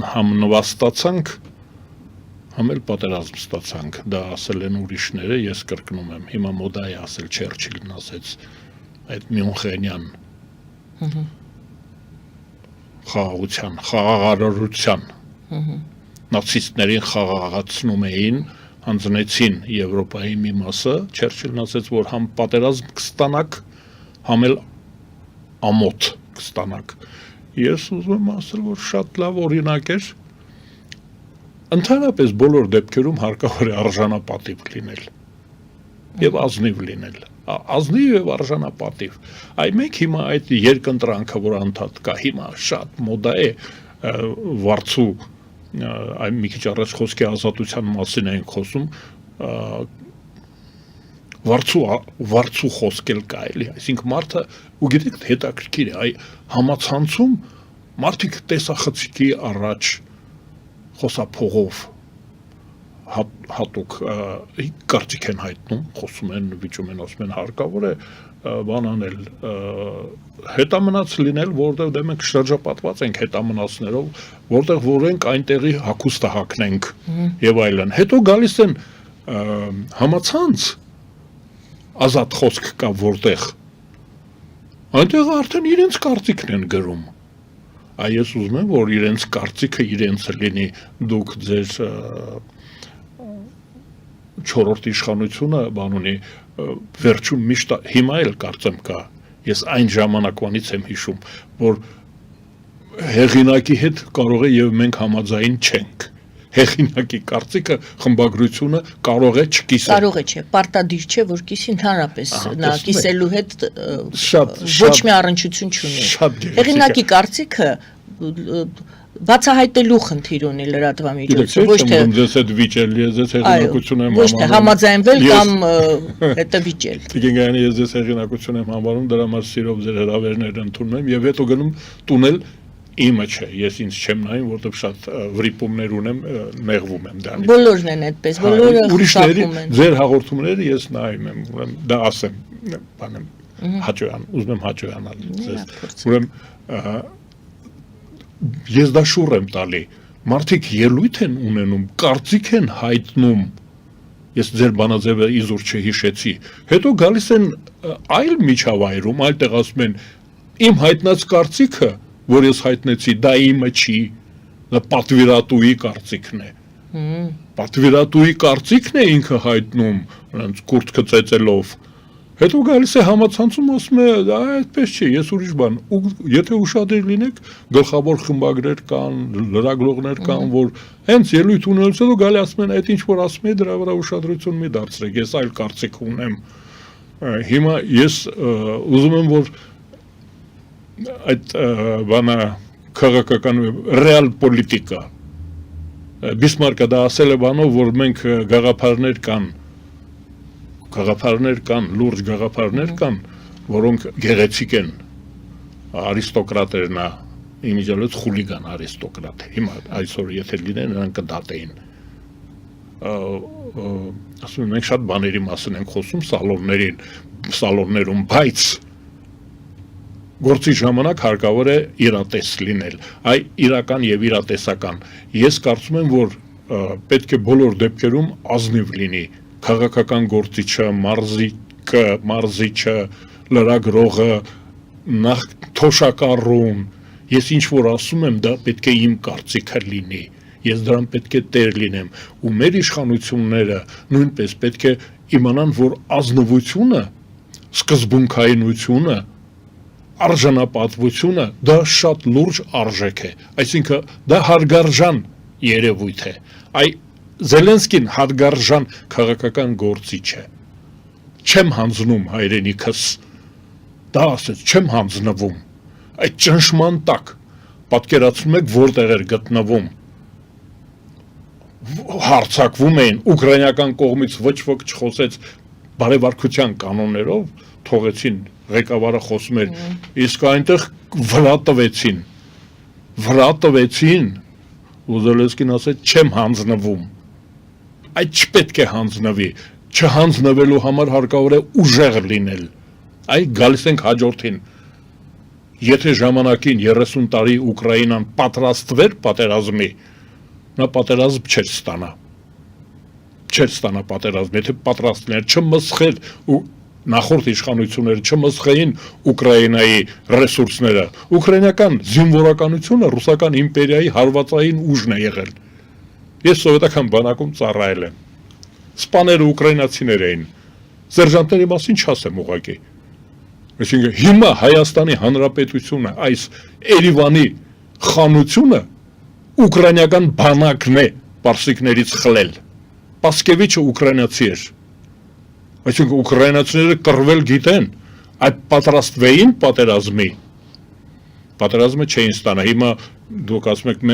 համ նվաստացանք, համ էլ պատերազմ ստացանք, դա ասել են ուրիշները, ես կրկնում եմ, հիմա մոդա է ասել, Չերչիլն ասեց, այդ Մյունխենյան խաղաղության, խաղաղարարության։ Նացիստներին խաղաղացնում էին, հանձնեցին Եվրոպայի մի մասը, Չերչիլն ասաց, որ համ պատերազմ կստանաք, համ էլ ամոթ կստանաք։ Ես ուզում եմ ասել, որ շատ լավ օրինակ էր, ընդհանրապես բոլոր դեպքերում հարկավոր է արժանապատիվ լինել եւ ազնիվ լինել, ազնիվ եւ արժանապատիվ։ Այ մենք հիմա այդ երկընտրանքը, որ անդադ կա, հիմա շատ մոդա է վարձու, այ մի քիչ առաջ խոսքի ազատության մասին ենք խոսում, վարձու խոսքել կա էլի, այսինքն մարդը, ու գիտեք հետաքրքիր է, այ համացանցում մարդիկ տեսախցիկի առաջ խոսափողով հատուկ կարծիք են հայտնում, խոսում են, վիճում են, ասում են հարկավոր է բան անել, հետամնաց լինել, որտեղ դե մենք շրջապատված ենք հետամնացներով, որտեղ որենք այնտեղի հագուստը հագնենք եւ այլն։ Հետո գալիս են համացանց ազատ խոսք կա որտեղ այնտեղ արդեն իրենց կարծիքն են գրում։ Այ ես ուզում եմ, որ իրենց կարծիքը իրենց լինի, դուք ձեր չորրորդ իշխանությունը բան ունի, վերջում միշտ հիմա էլ կարծեմ կա, ես այն ժամանակվանից եմ հիշում, որ հեղինակի հետ կարող է եւ մենք համաձայն չենք։ Հեղինակի կարծիքը խմբագրությունը կարող է չկիսել։ Կարող է չէ, պարտադիր չէ, որ կիսի ընդհանրապես նա կիսելու հետ Շատ ոչ մի առնչություն չունի։ Հեղինակի կարծիքը բացահայտելու խնդիր ունի լրատվամիջոցը, ոչ թե ձեզ հետ վիճել, ես ձեզ հեղինակություն եմ համարում։ Ոչ թե համաձայնվել կամ հետը վիճել։ Տիկինգյանի ես ձեզ հեղինակություն եմ համարում, դրա համար սիրով ձեր հրավերները ընդունում եմ եւ հետո գնում տունել իմը չէ, ես ինձ չեմ նայում, որտեղ շատ վրիպումներ ունեմ, նեղվում եմ դրանից։ Բոլորն են այդպես, բոլորը խուսափում են։ Ձեր հաղորդումները ես նայում եմ, ուրեմն դա ասեմ, բանեմ հաջողան, ուզում եմ հաջողանալ ձեզ։ Ուրեմն ես դա շուռ եմ տալի, մարդիկ ելույթ են ունենում, կարծիք են հայտնում, ես ձեր բանաձևը իզուր չհիշեցի, հետո գալիս են այլ միջավայրում, այլտեղ ասում են, իմ հայտնած կարծիքը, որ ես հայտնեցի, դա իմը չի, դա պատվիրատուի կարծիքն է։ Պատվիրատուի կարծիքն է ինքը հայտնում, նրանց կուրտքը ծեծելով, հետո գալիս է համացանցում, ասում է, դա այդպես չի, ես ուրիշ բան, ու եթե ուշադիր լինեք, գլխավոր խմբագրեր կան, լրագրողներ կան, որ հենց ելույթ ունելուց հետո գալի ասում են, այդ ինչ որ ասում է, դրա վրա ուշադրություն մի դարձրեք, ես այլ կարծիք ունեմ։ Հիմա ես ուզում եմ, որ այդ բանը քաղաքական ռեալ պոլիտիկա Բիսմարկը դա ասել է բանով, որ մենք գաղափարներ կան, լուրջ գաղափարներ կան, որոնք գեղեցիկ են, արիստոկրատերն է, իմիջիալոց խուլիգան արիստոկրատ, հիմա այսօր եթե լինեն, նրանք կդատեին, ասում են, մենք շատ բաների մասին ենք խոսում սալոններում, բայց գործի ժամանակ հարկավոր է իրատես լինել, այ իրական եւ իրատեսական, ես կարծում եմ, որ պետք է բոլոր դեպքերում ազնիվ լինի, քաղաքական գործիչը, մարզիչը, լրագրողը, թոշակառուն, ես ինչ որ ասում եմ, դա պետք է իմ կարծիքը լինի, ես դրան պետք է տեր լինեմ, ու մեր իշխանությունները նույնպես պետք է իմանան, որ ազնվությունը, սկզբունքայնությունը, արժանապատվությունը, դա շատ լուրջ արժեք է, այսինքն դա հարգարժան երևույթ է, այ Զելենսկին հարգարժան քաղաքական գործիչ է, չեմ հանձնում հայրենիքս, դա ասեց, չեմ հանձնվում, այդ ճնշման տակ, պատկերացնում եք որտեղ էր գտնվում, հարցակվում էին, ուկրաինական կողմից ոչ-ոք չխոսեց բարեվարկության կանոններով, թողեցին, ղեկավարը խոսում էր, իսկ այնտեղ վրա տվեցին, ու Զելենսկին ասեց, չեմ հանձնվում, այդ չպետք է հանձնվի, չհանձնվելու համար հարկավոր է ուժեղ լինել, այ գալիս ենք հաջորդին, եթե ժամանակին 30 տարի Ուկրաինան պատրաստվեր պատերազմի, նա պատերազմ չէր ստանա պատերազմ, եթե պատրաստ լիներ, չմսխեր ու նախորդ իշխանությունները չմսխեին Ուկրաինայի ռեսուրսները։ Ուկրաինական զինվորականությունը ռուսական իմպերիայի հարվածային ուժն է եղել։ Ես սովետական բանակում ծառայել եմ։ Սպաները ուկրաինացիներ էին։ Սերժանտների մասին չասեմ ուղղակի։ Այսինքն հիմա Հայաստանի Հանրապետությունը այս Երևանի խանությունը ուկրաինական բանակն է պարսիկներից խլել։ Պասկևիչը ուկրաինացի էր։ Այսինքն ուկրաինացիները կռվել գիտեն, այդ պատրաստվեին պատերազմի։ Պատերազմը չէին ստանա։ Հիմա դուք ասում եք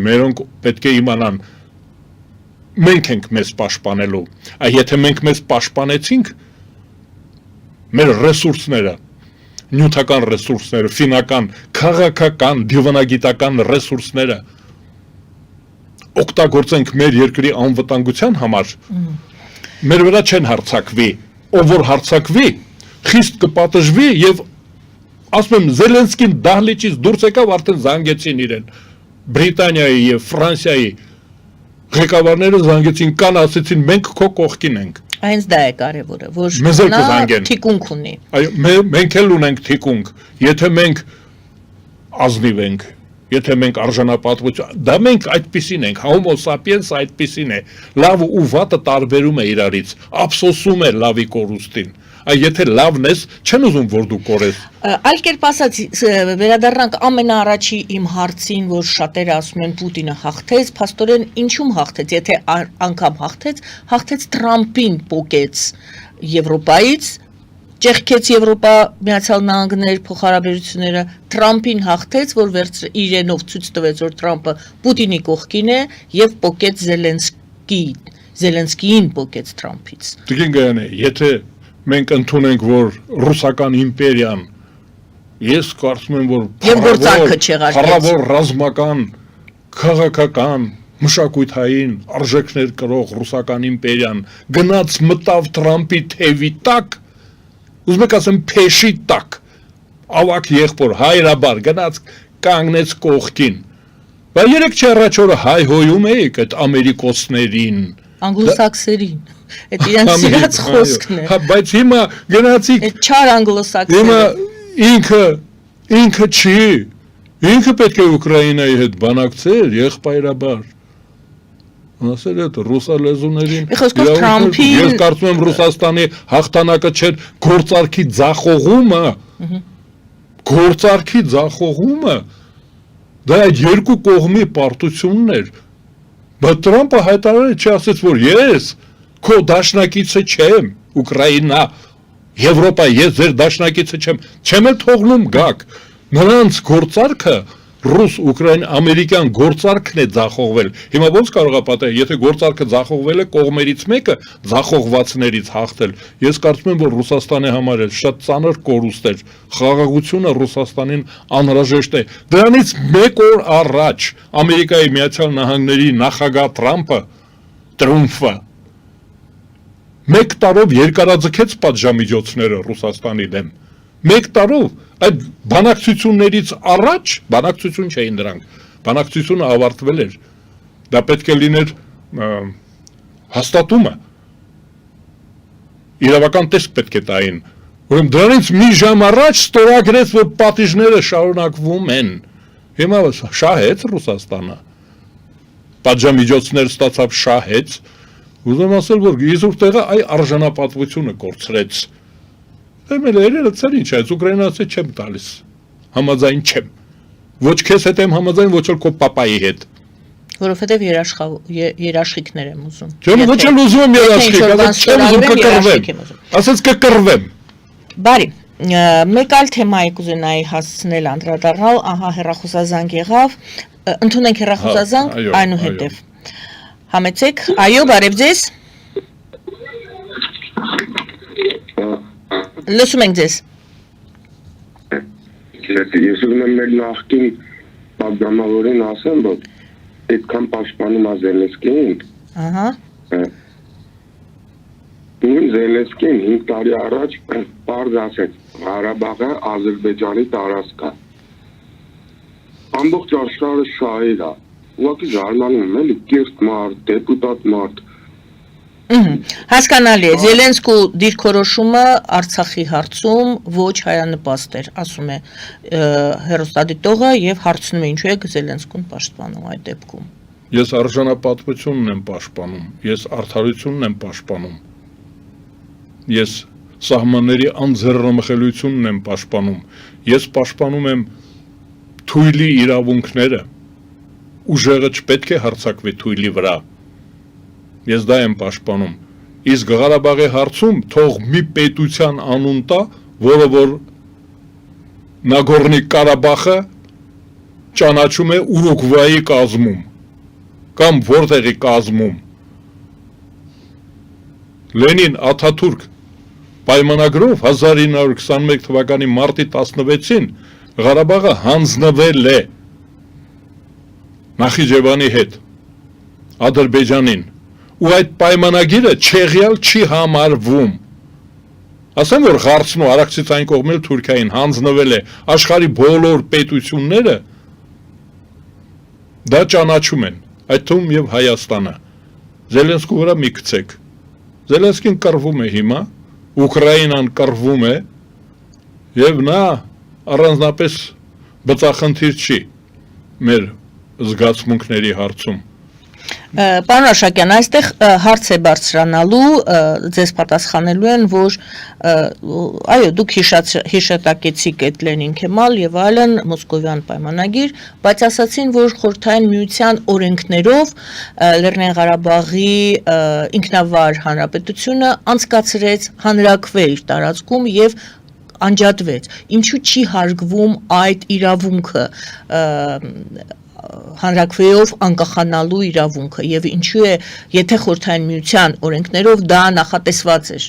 մերոնք պետք է իմանան մենք ենք մեզ պաշտպանելու։ Եթե մենք մեզ պաշտպանեցինք, մեր ռեսուրսները, նյութական ռեսուրսները, ֆինական, քաղաքական, դիվանագիտական ռեսուրսները օգտագործենք մեր երկրի անվտանգության համար, մեր վրա չեն հարձակվի, ով որ հարձակվի, խիստ կպատժվի եւ ասում եմ Զելենսկին դահլիճից դուրս եկավ, արդեն զանգեցին իրեն։ Բրիտանիայի եւ Ֆրանսիայի ղեկավարները զանգեցին, կան ասեցին մենք քո կողքին ենք։ Այնց դա է կարևորը, որ նա թիկունք ունի։ Այո, մենք էլ ունենք թիկունք, եթե մենք ազնիվ ենք, եթե մենք արժանապատվություն, դա մենք այդպիսին ենք, Homo sapiens այդպիսին է, լավը ու վատը տարբերում է իրարից, ափսոսում է լավի կորուստին։ Եթե լավն ես, չեն ուզում որ դու կորես։ Այլ կերպ ասած, վերադառնանք ամենաառաջի իմ հարցին, որ շատերը ասում են Պուտինը հաղթեց, փաստորեն ինչու՞մ հաղթեց, եթե անգամ հաղթեց Թրամփին պոկեց Եվրոպայից, ճեղքեց Եվրոպա Միացյալ Նահանգներ փոխհարաբերությունները, Թրամփին հաղթեց, որ իրենով ցույց տվեց, որ Թրամփը Պուտինի կողքին է եւ պոկեց Զելենսկիին պոկեց Թրամփից։ Տիկին Գայանե, եթե մենք ընդունենք, որ ռուսական իմպերիան, ես կարծում եմ, որ փառավոր ռազմական, քաղաքական, մշակութային արժեքներ կրող ռուսական իմպերիան գնաց մտավ Թրամփի թևի տակ, ուզում եք ասեմ փեշի տակ, ավակ եղբոր հայրաբար գնաց կանգնեց կողքին։ Բայց երեք չառաջ օրը հայհոյում էիք այդ ամերիկոսներին, անգլոսաքսերին, այդ իրենց սիրած խոսքն է։ Բայց հիմա գնացիք այդ չար անգլոսաքսերը։ Հիմա ինքը չի, ինքը պետք է Ուկրաինայի հետ բանակցեր եղբայրաբար։ Ասել այդ ռուսալեզուներին։ Ես կարծում եմ Ռուսաստանի հաղթանակը չէր գործարքի ձախողումը։ Գործարքի ձախողումը դա այդ երկու կողմի պարտությունն էր։ Բայց Թրամփը հայտարարել չի ասեց, որ ես քո դաշնակիցը չեմ, Ուկրաինա, Եվրոպա, ես ձեր դաշնակիցը չեմ էլ թողնում գաք։ Նրանց գործարքը ռուս-ուկրաին ամերիկյան գործարքն է ձախողվել։ Հիմա ոնց կարող է պատահել, եթե գործարքը ձախողվել է, կողմերից մեկը ձախողվածներից հաղթել։ Ես կարծում եմ, որ Ռուսաստանի համար էլ շատ ծանր կորուստ էր։ Խաղաղությունը Ռուսաստանին անհրաժեշտ է։ Դրանից մեկ օր առաջ Ամերիկայի Միացյալ Նահանգների նախագահ Տրումփը 1 տարով երկարաձգեց պատժամիջոցները Ռուսաստանի դեմ։ 1 տարով այդ բանակցություններից առաջ, բանակցություն չէին դրանք, բանակցությունը ավարտվել էր, դա պետք է լիներ հաստատումը, իրավական տեսք պետք է տային, ուրեմն դրանից մի ժամ առաջ ստորագրեց, որ պատիժները շարունակվում են, հիմա շահեց Ռուսաստանը, պատժամիջոցներ ստացավ շահեց, ուզում ասել, որ իզուր տեղը այ արժանապատվությունը կորցրեց, Երերը ծեր ինչ այս ուկրաինացի չեմ տալիս, համաձայն չեմ, ոչ քեզ հետ եմ համաձայն, ոչ էլ քո պապայի հետ։ Որովհետև երաշխիքներ եմ ուզում։ Ոչ էլ ուզում եմ երաշխիք, չեմ ուզում կկռվեմ, ասեց կկռվեմ։ Բարի, մեկ այլ թեմայի կուզենայի հասցնել անդրադառնալ, ահա հեռախոսազանգ եղավ, ընդունենք հեռախոսազանգ, այնուհետև։ Համեցեք, այո, բարև ձեզ։ Լսում ենք ձեզ։ Ես ուզում եմ մեր նախկին պատգամավորին ասեմ, որ այդքան պաշտպանում է Զելենսկին։ Ահա։ Զելենսկին 5 տարի առաջ պարզ ասեց, Ղարաբաղը Ադրբեջանի տարածք է։ Ամբողջ աշխարհը շահեր է։ Ուղղակի զարմանում եմ, էլի կիրթ մարդ, դեպուտատ մարդ։ Հասկանալի է, Զելենսկու դիրքորոշումը Արցախի հարցում ոչ հայանպաստ էր, ասում է հեռուստադիտողը եւ հարցնում է ինչու է Զելենսկուն պաշտպանում այդ դեպքում։ Ես արժանապատվությունն եմ պաշտպանում, ես արդարությունն եմ պաշտպանում, ես սահմանների անձեռնմխելությունն եմ պաշտպանում, ես պաշտպանում եմ թույլի իրավունքները, ուժեղը չպետք է հարձակվի թույլի վրա, ես դա եմ պաշտպանում, իսկ Ղարաբաղի հարցում թող մի պետության անուն տա, որը որ Նագորնի Ղարաբաղը ճանաչում է Ուրուգվայի կազմում, կամ որտեղի կազմում, Լենին Աթաթուրք պայմանագրով 1921 թվականի մարտի 16-ին Ղարաբաղը հանձնվել է Նախիջևանի հետ, Ադրբեջանին, ու այդ պայմանագիրը չեղյալ չի համարվում, ասեմ, որ Ղարցն ու Արաքսից այն կողմել Թուրքիային հանձնվել է, աշխարհի բոլոր պետությունները դա ճանաչում են, այդ թվում եւ Հայաստանը, Զելենսկու վրա մի գցեք, Զելենսկին կռվում է հիմա, Ուկրաինան կռվում է, եւ նա առանձնապես բծախնդիր չի մեր զգացմունքների հարցում։ Պարոն Աշակյան, այստեղ հարց է բարձրանալու, ձեզ պատասխանելու են, որ այո, դուք հիշատակեցիք այդ Լենին-Քեմալ եւ այլն Մոսկովյան պայմանագիր, բայց ասացին, որ Խորհրդային Միության օրենքներով Լեռնային Ղարաբաղի ինքնավար հանրապետությունը անցկացրեց հանրաքվե իր տարածքում եւ անջատվեց։ Ինչու չի հարգվում այդ իրավունքը հանրաքվեով անկախանալու իրավունքը եւ ինչու է, եթե Խորհրդային Միության օրենքներով դա նախատեսված էր։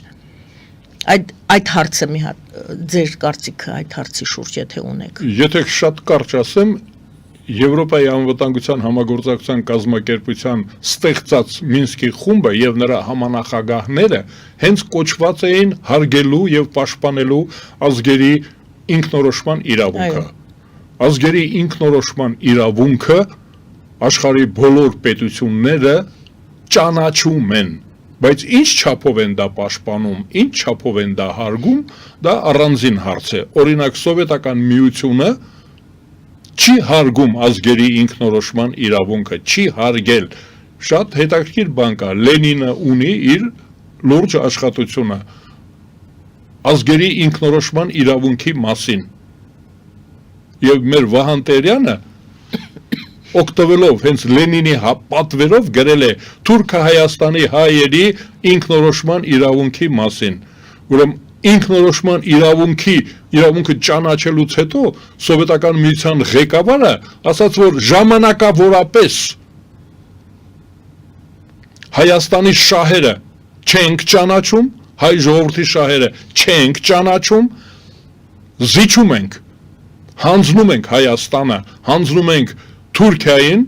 Այդ հարցը մի հատ ձեր կարծիքը այդ հարցի շուրջ եթե ունեք։ Եթե շատ կարճ ասեմ, Եվրոպայի անվտանգության համագործակցության կազմակերպության ստեղծած Մինսկի խումբը եւ նրա համանախագահները հենց կոչված էին հարգելու եւ պաշտպանելու ազգերի ինքնորոշման իրավունքը։ Ազգերի ինքնորոշման իրավունքը աշխարհի բոլոր պետությունները ճանաչում են, բայց ինչ չափով են դա պաշտպանում, ինչ չափով են դա հարգում, դա առանձին հարց է։ Օրինակ սովետական միությունը չի հարգում ազգերի ինքնորոշման իրավունքը, չի հարգել։ Շատ հետաքրքիր բան կա, Լենինը ունի իր լուրջ աշխատությունը ազգերի ինքնորոշման իրավունքի մասին։ Եվ մեր Վահան Տերյանը օգտվելով հենց Լենինի պատվերով գրել է Թուրքահայաստանի հայերի ինքնորոշման իրավունքի մասին։ Ուրեմն ինքնորոշման իրավունքը ճանաչելուց հետո սովետական միության ղեկավարը ասաց, որ ժամանակավորապես Հայաստանի շահերը չենք ճանաչում, հայ ժողովրդի շահերը չենք ճանաչում, զիջում ենք, հանձնում ենք Հայաստանը, հանձնում ենք Թուրքիային,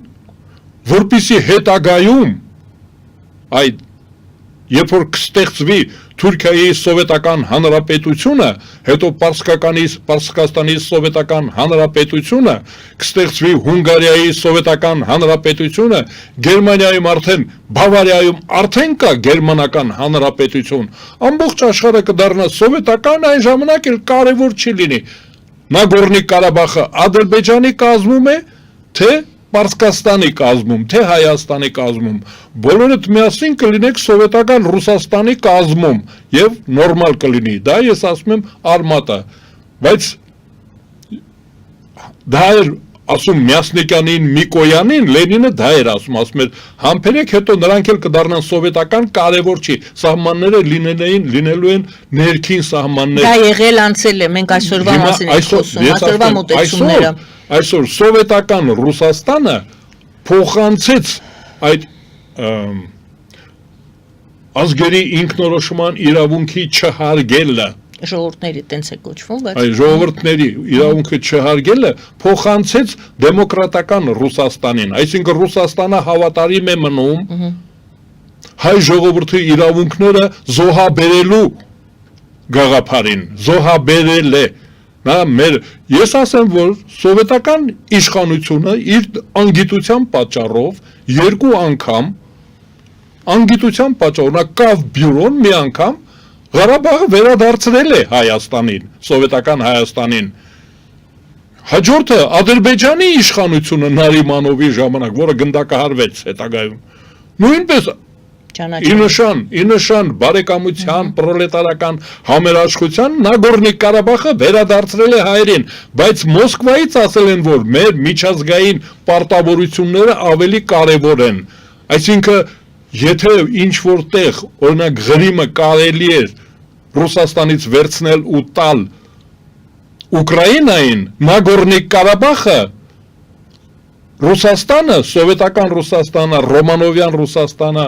որպեսզի հետագայում այդ երբ որ կստեղծվի Թուրքիայի սովետական հանրապետությունը, հետո Պարսկաստանի սովետական հանրապետությունը, կստեղծվի Հունգարիայի սովետական հանրապետությունը, Գերմանիայում արդեն, Բավարիայում արդեն կա գերմանական հանրապետություն, ամբողջ աշխարհը կդառնա սովետական, այն ժամանակ էլ կարևոր չի լինի Նագորնի Ղարաբաղը Ադրբեջանի կազմում է, թե Պարսկաստանի կազմում, թե Հայաստանի կազմում, բոլորդ միասին կլինեք սովետական Ռուսաստանի կազմում եւ նորմալ կլինի, դա ես ասում եմ արմատը, բայց դա էր ասում Մյասնիկյանին, Միկոյանին, Լենինը դա էր ասում էր համբերեք, հետո նրանք էլ կդառնան սովետական, կարևոր չի, սահմանները լինելու են ներքին սահմաններ։ Դա եղել անցել է, մենք այսօրվա մասին ենք խոսում, այսօրվա մոտեցումները։ Այսօր սովետական Ռուսաստանը փոխանցեց այդ ազգերի ինքնորոշման իրավունքի չհարգելը, ժողովուրդների տենց է կոչվում, բայց այ ժողովուրդների իրավունքը չհարգելը փոխանցեց դեմոկրատական Ռուսաստանին, այսինքն Ռուսաստանը հավատարիմ է մնում հայ ժողովրդի իրավունքները զոհաբերելու գաղափարին, զոհաբերել է։ Ես ասեմ, որ սովետական իշխանությունը իր անգիտության պատճառով երկու անգամ անգիտության պատճառով կավ բյուրոն մի անգամ Ղարաբաղը վերադարձրել է Հայաստանին, սովետական Հայաստանին։ Հաջորդը Ադրբեջանի իշխանությունը Նարիմանովի ժամանակ, որը գնդակահարվեց հետագայում։ Նույնպես ի նշան բարեկամության, պրոլետարական համերաշխության Նագորնի Ղարաբաղը վերադարձրել է հայերին, բայց Մոսկվայից ասել են, որ մեր միջազգային պարտավորությունները ավելի կարևոր են։ Այսինքն, եթե ինչ-որ տեղ, օրինակ Ղրիմը կարելի էր Ռուսաստանից վերցնել ու տալ Ուկրաինային, Նագորնի Ղարաբաղը Ռուսաստանը, սովետական Ռուսաստանը, Ռոմանովյան Ռուսաստանը,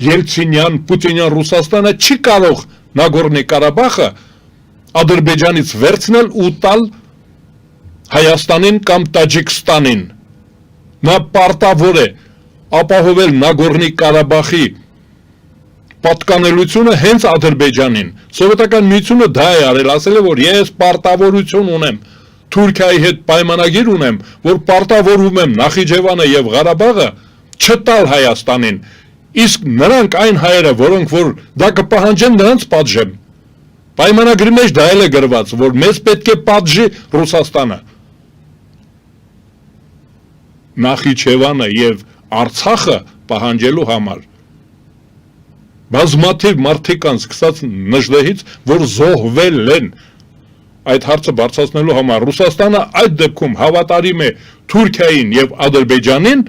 Ելցինյան, Պուտինյան Ռուսաստանը չի կարող Նագորնի Ղարաբաղը Ադրբեջանից վերցնել ու տալ Հայաստանին կամ Տաջիկստանին։ Նա պարտավոր է ապահովել Նագորնի Ղարաբաղի պատկանելությունը հենց Ադրբեջանին։ Սովետական միությունը դա է արել, ասել է, որ ես պարտավորություն ունեմ, Թուրքիայի հետ պայմանագիր ունեմ, որ պարտավորում եմ Նախիջևանը եւ Ղարաբաղը չտալ Հայաստանին։ Իսկ նրանք այն հայերը, որոնք որ դա կպահանջեն, նրանց պատժեմ։ Պայմանագրի մեջ դա էլ է գրված, որ մեզ պետք է պատժի Ռուսաստանը։ Նախիջևանը եւ Արցախը պահանջելու համար։ Բազմաթիվ մարդիկ կան սկսած Նժդեհից, որ զոհվել են այդ հարցը բարձրացնելու համար։ Ռուսաստանը այդ դեպքում հավատարիմ է Թուրքիային եւ Ադրբեջանին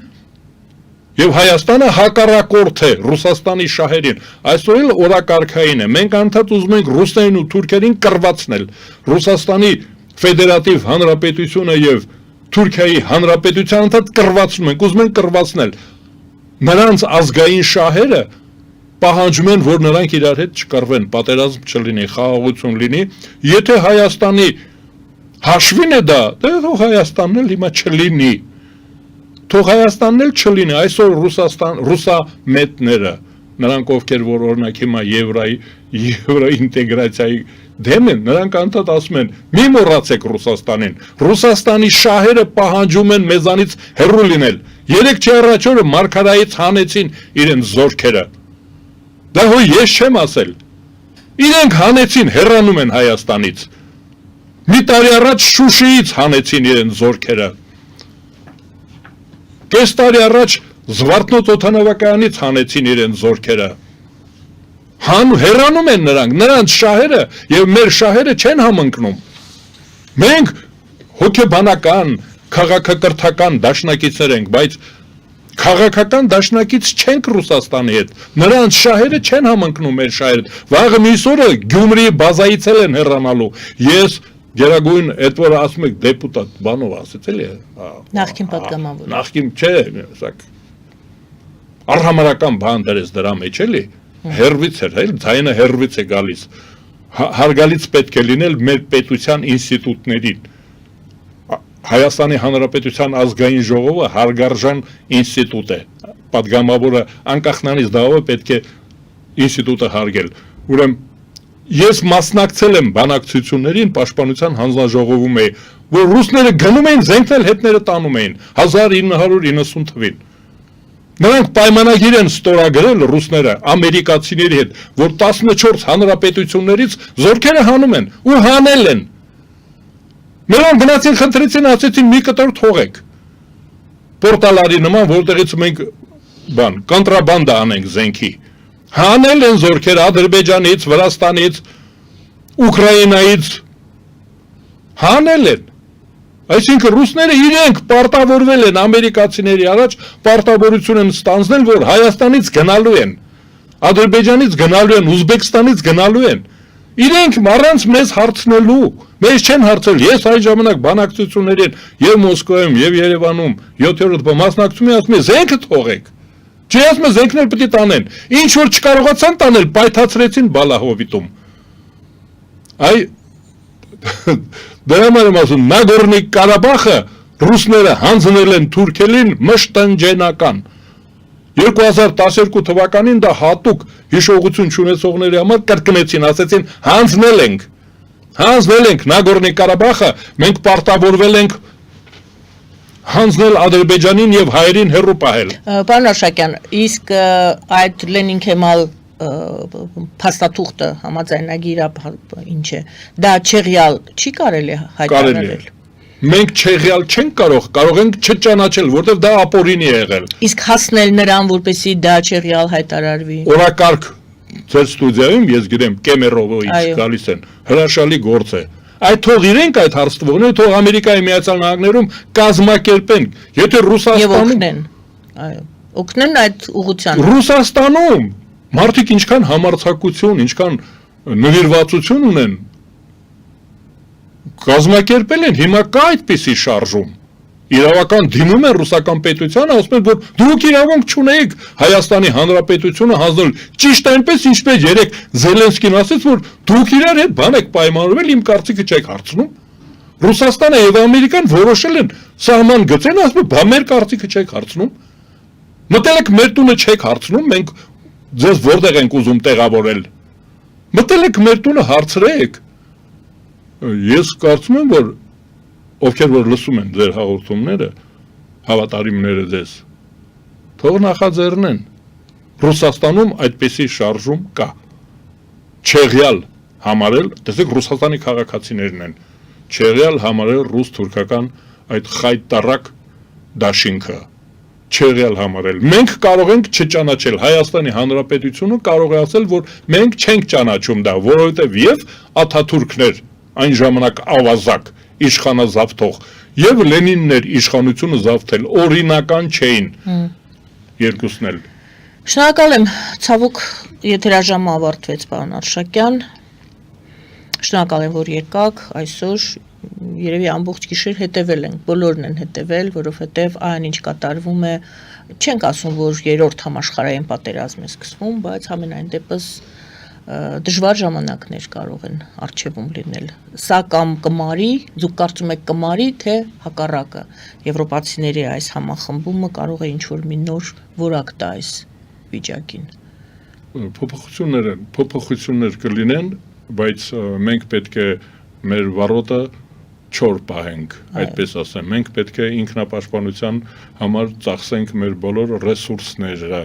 եւ Հայաստանը հակառակորդ է Ռուսաստանի շահերին։ Այսօր էլ օրակարգային է։ Մենք անդադ ուզում ենք ռուսներին ու թուրքերին կռվածնել։ Ռուսաստանի ֆեդերատիվ հանրապետությունը եւ Թուրքիայի հանրապետության անդադ կռվածնում ենք, ուզում ենք կռվածնել։ Նրանց ազգային շահերը պահանջում են, որ նրանք իրար հետ չկռվեն, պատերազմ չլինի, խաղաղություն լինի։ Եթե Հայաստանի հաշվին է դա, դե թող Հայաստանն էլ հիմա չլինի։ Թող Հայաստանն էլ չլինի, այսօր ռուսամետները, նրանք ովքեր որ օրինակ հիմա եվրոինտեգրացիայի դեմ են, նրանք անդադ ասում են, մի մոռացեք Ռուսաստանին։ Ռուսաստանի շահերը պահանջում են մեզանից հեռու լինել։ 3 առաջ օրը Մարգարայից հանեցին իրենց զորքերը։ Դա հո ես չեմ ասել։ Իրենք հանեցին, հեռանում են Հայաստանից։ Մի տարի առաջ Շուշիից հանեցին իրենց զորքերը։ Կես տարի առաջ Զվարթնոց օդանավակայանից հանեցին իրենց զորքերը։ Հեռանում են նրանց շահերը եւ մեր շահերը չեն համընկնում։ Մենք հոգեբանական, քաղաքակրթական դաշնակիցներ ենք, բայց քաղաքական դաշնակից չենք Ռուսաստանի հետ։ Նրանց շահերը չեն համընկնում մեր շահերին։ Վաղը մյուս օրը Գյումրիի բազայից են հեռանալու։ Ես Գերագույն այդ որ ասում եք դեպուտատ բանով ասեց էլի։ Նախկին պատգամավոր։ Նախկին չէ, ասակ արհամարական բան դրեց դրա մեջ էլի։ Հերվից էր, էլ ձայնը հերվից է գալիս։ Հարգալից պետք է լինել մեր պետության ինստիտուտներին։ Հայաստանի Հանրապետության ազգային ժողովը հարգարժան ինստիտուտ է։ Պատգամավորը անկախ նրանից դահով պետք է ինստիտուտը հարգել։ Ուրեմն ես մասնակցել եմ բանակցություններին պաշտպանության հանձնաժողովում էի, որ ռուսները գնում էին զենքնել հետները տանում էին 1990 թվին։ Նրանք պայմանագիր են ստորագրել ռուսները ամերիկացիների հետ, որ 14 հանրապետություններից զորքերը հանում են ու հանել են։ Նրանք գնացին խնդրեցին, ասեցին մի կտոր թողեք։ Պորտալարի նման, որտեղից մենք կոնտրաբանդա անենք զենքի։ Հանել են զորքեր Ադրբեջանից, Վրաստանից, Ուկրաինայից, հանել են։ Այսինքն ռուսները իրենք պարտավորվել են ամերիկացիների առաջ պարտավորություն են ստանձնել, որ Հայաստանից գնալու են, Ադրբեջանից գնալու են, Ուզբեկստանից գնալու են։ Իրենք առանց մեզ հարցնելու, մեզ չեն հարցել։ Ես այն ժամանակ բանակցություններին եւ Մոսկվայում եւ Երևանում 7-րդ մասնակցում եմ, ասում եմ զենքը թողեք։ Չի ասում եմ զենքներ պետք է տանեն։ Ինչ որ չկարողացան տանել, պայթացրեցին Բալահովիտում։ Այ դրա համար եմ ասում, Նագորնի Ղարաբաղը ռուսները հանձնել են թուրքերին մշտնջենական։ 2012 թվականին դա հատուկ հիշողություն չունեցողների համար կրկնեցին, ասեցին հանձնել ենք Նագորնի Ղարաբաղը, մենք պարտավորվել ենք հանձնել Ադրբեջանին եւ հայերին հեռու պահել։ Պարոն Արշակյան, իսկ այդ Լենին-Քեմալ փաստաթուղթը համաձայնագիրը ինչ է, դա չեղյալ չի կարելի հայտարարել։ Մենք չեղյալ չենք կարող ենք չճանաչել, որտեղ դա ապօրինի է եղել։ Իսկ հասնել նրան, որպեսզի դա չեղյալ հայտարարվի։ Օրակարգ ձեր ստուդիայում ես գիտեմ Կեմերովից գալիս են, հրաշալի գործ է։ Այդ թող իրենք այդ հարցը թող Ամերիկայի Միացյալ Նահանգներում կազմակերպեն, եթե Ռուսաստանում օգնեն այդ ուղղությամբ։ Ռուսաստանում մարդիկ ինչքան համարձակություն, ինչքան նվիրվածություն ունեն, կազմակերպել են, հիմա կա այդպիսի շարժում։ Իրավական դիմում են ռուսական պետությանը, ասում են, որ դուք իրավունք չունեիք Հայաստանի Հանրապետությունը հանձնել, ճիշտ այնպես, ինչպես երեք Զելենսկին ասաց, որ դուք իրար հետ բան եք պայմանավորվել, իմ կարծիքը չեք հարցնում։ Ռուսաստանը եւ Ամերիկան որոշել են սահման գծեն, ասում են, բա մեր կարծիքը չեք հարցնում։ Մտել եք մեր տունը չեք հարցնում, մենք ձեզ որտեղ ենք ուզում տեղավորել։ Մտել եք մեր տունը հարցրեք։ Ես կարծում եմ, որ ովքեր որ լսում են ձեր հաղորդումները, հավատարիմները ձեզ, թող նախաձեռնեն։ Ռուսաստանում այդպիսի շարժում կա։ Չեղյալ համարել, տեսեք Ռուսաստանի քաղաքացիներն են, չեղյալ համարել ռուս-թուրքական այդ խայտարակ դաշինքը, չեղյալ համարել։ Մենք կարող ենք չճանաչել, Հայաստանի Հանրապետությունը կարող է ասել, որ մենք չենք ճանաչում դա, որովհետև եւ Աթաթուրքն էր այն ժամանակ ավազակ իշխանազավթող եւ Լենինն էր իշխանությունը զավթել, օրինական չէին երկուսն էլ։ Շնորհակալ եմ, ցավոք եթերաժամը ավարտվեց, պարոն Արշակյան։ Շնորհակալ եմ, որ եկաք այսօր, երևի ամբողջ գիշեր հետևել ենք, բոլորն են հետևել, որովհետև այն ինչ կատարվում է, չենք ասում, որ երրորդ համաշխարհային պատերազմ է սկսվում, բայց համենայն դեպս դժվար ժամանակներ կարող են առջևում լինել։ Սա կամ կմարի, դուք կարծում եք կմարի, թե հակառակը։ Եվրոպացիների այս համախմբումը կարող է ինչ-որ մի նոր որակ տա այս վիճակին։ Փոփոխություններ կլինեն, բայց մենք պետք է մեր վարոտը չոր պահենք, այդպես ասեմ։ Մենք պետք է ինքնապաշտպանության համար ծախսենք մեր բոլոր ռեսուրսները։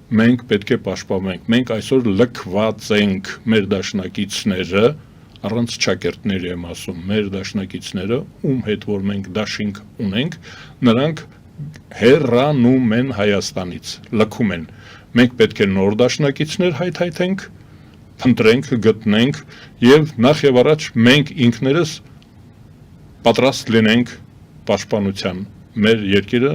Մենք պետք է պաշտպանենք։ Մենք այսօր լքված ենք, մեր դաշնակիցները, առանց ճակերտների եմ ասում, մեր դաշնակիցները, ում հետ որ մենք դաշինք ունենք, նրանք հեռանում են Հայաստանից, լքում են։ Մենք պետք է նոր դաշնակիցներ հայթայթենք, փնտրենք, գտնենք եւ նախ եւ առաջ մենք ինքներս պատրաստ լինենք պաշտպանության մեր երկիրը,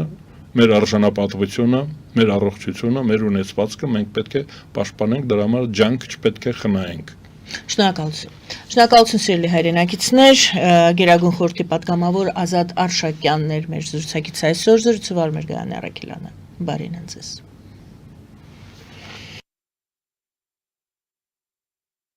մեր արժանապատվությունը, մեր առողջությունը, մեր ունեցվածքը մենք պետք է պաշտպանենք, դրա համար ջանք չպետք է խնայենք։ Շնորհակալություն։ Շնորհակալություն սիրելի հայրենակիցներ, Գերագույն խորհրդի պատգամավոր Ազատ Արշակյանն էր մեր զրուցակից այսօր, զրուցվար մեր Գայանե Առաքելյանը։ Բարին ձեզ։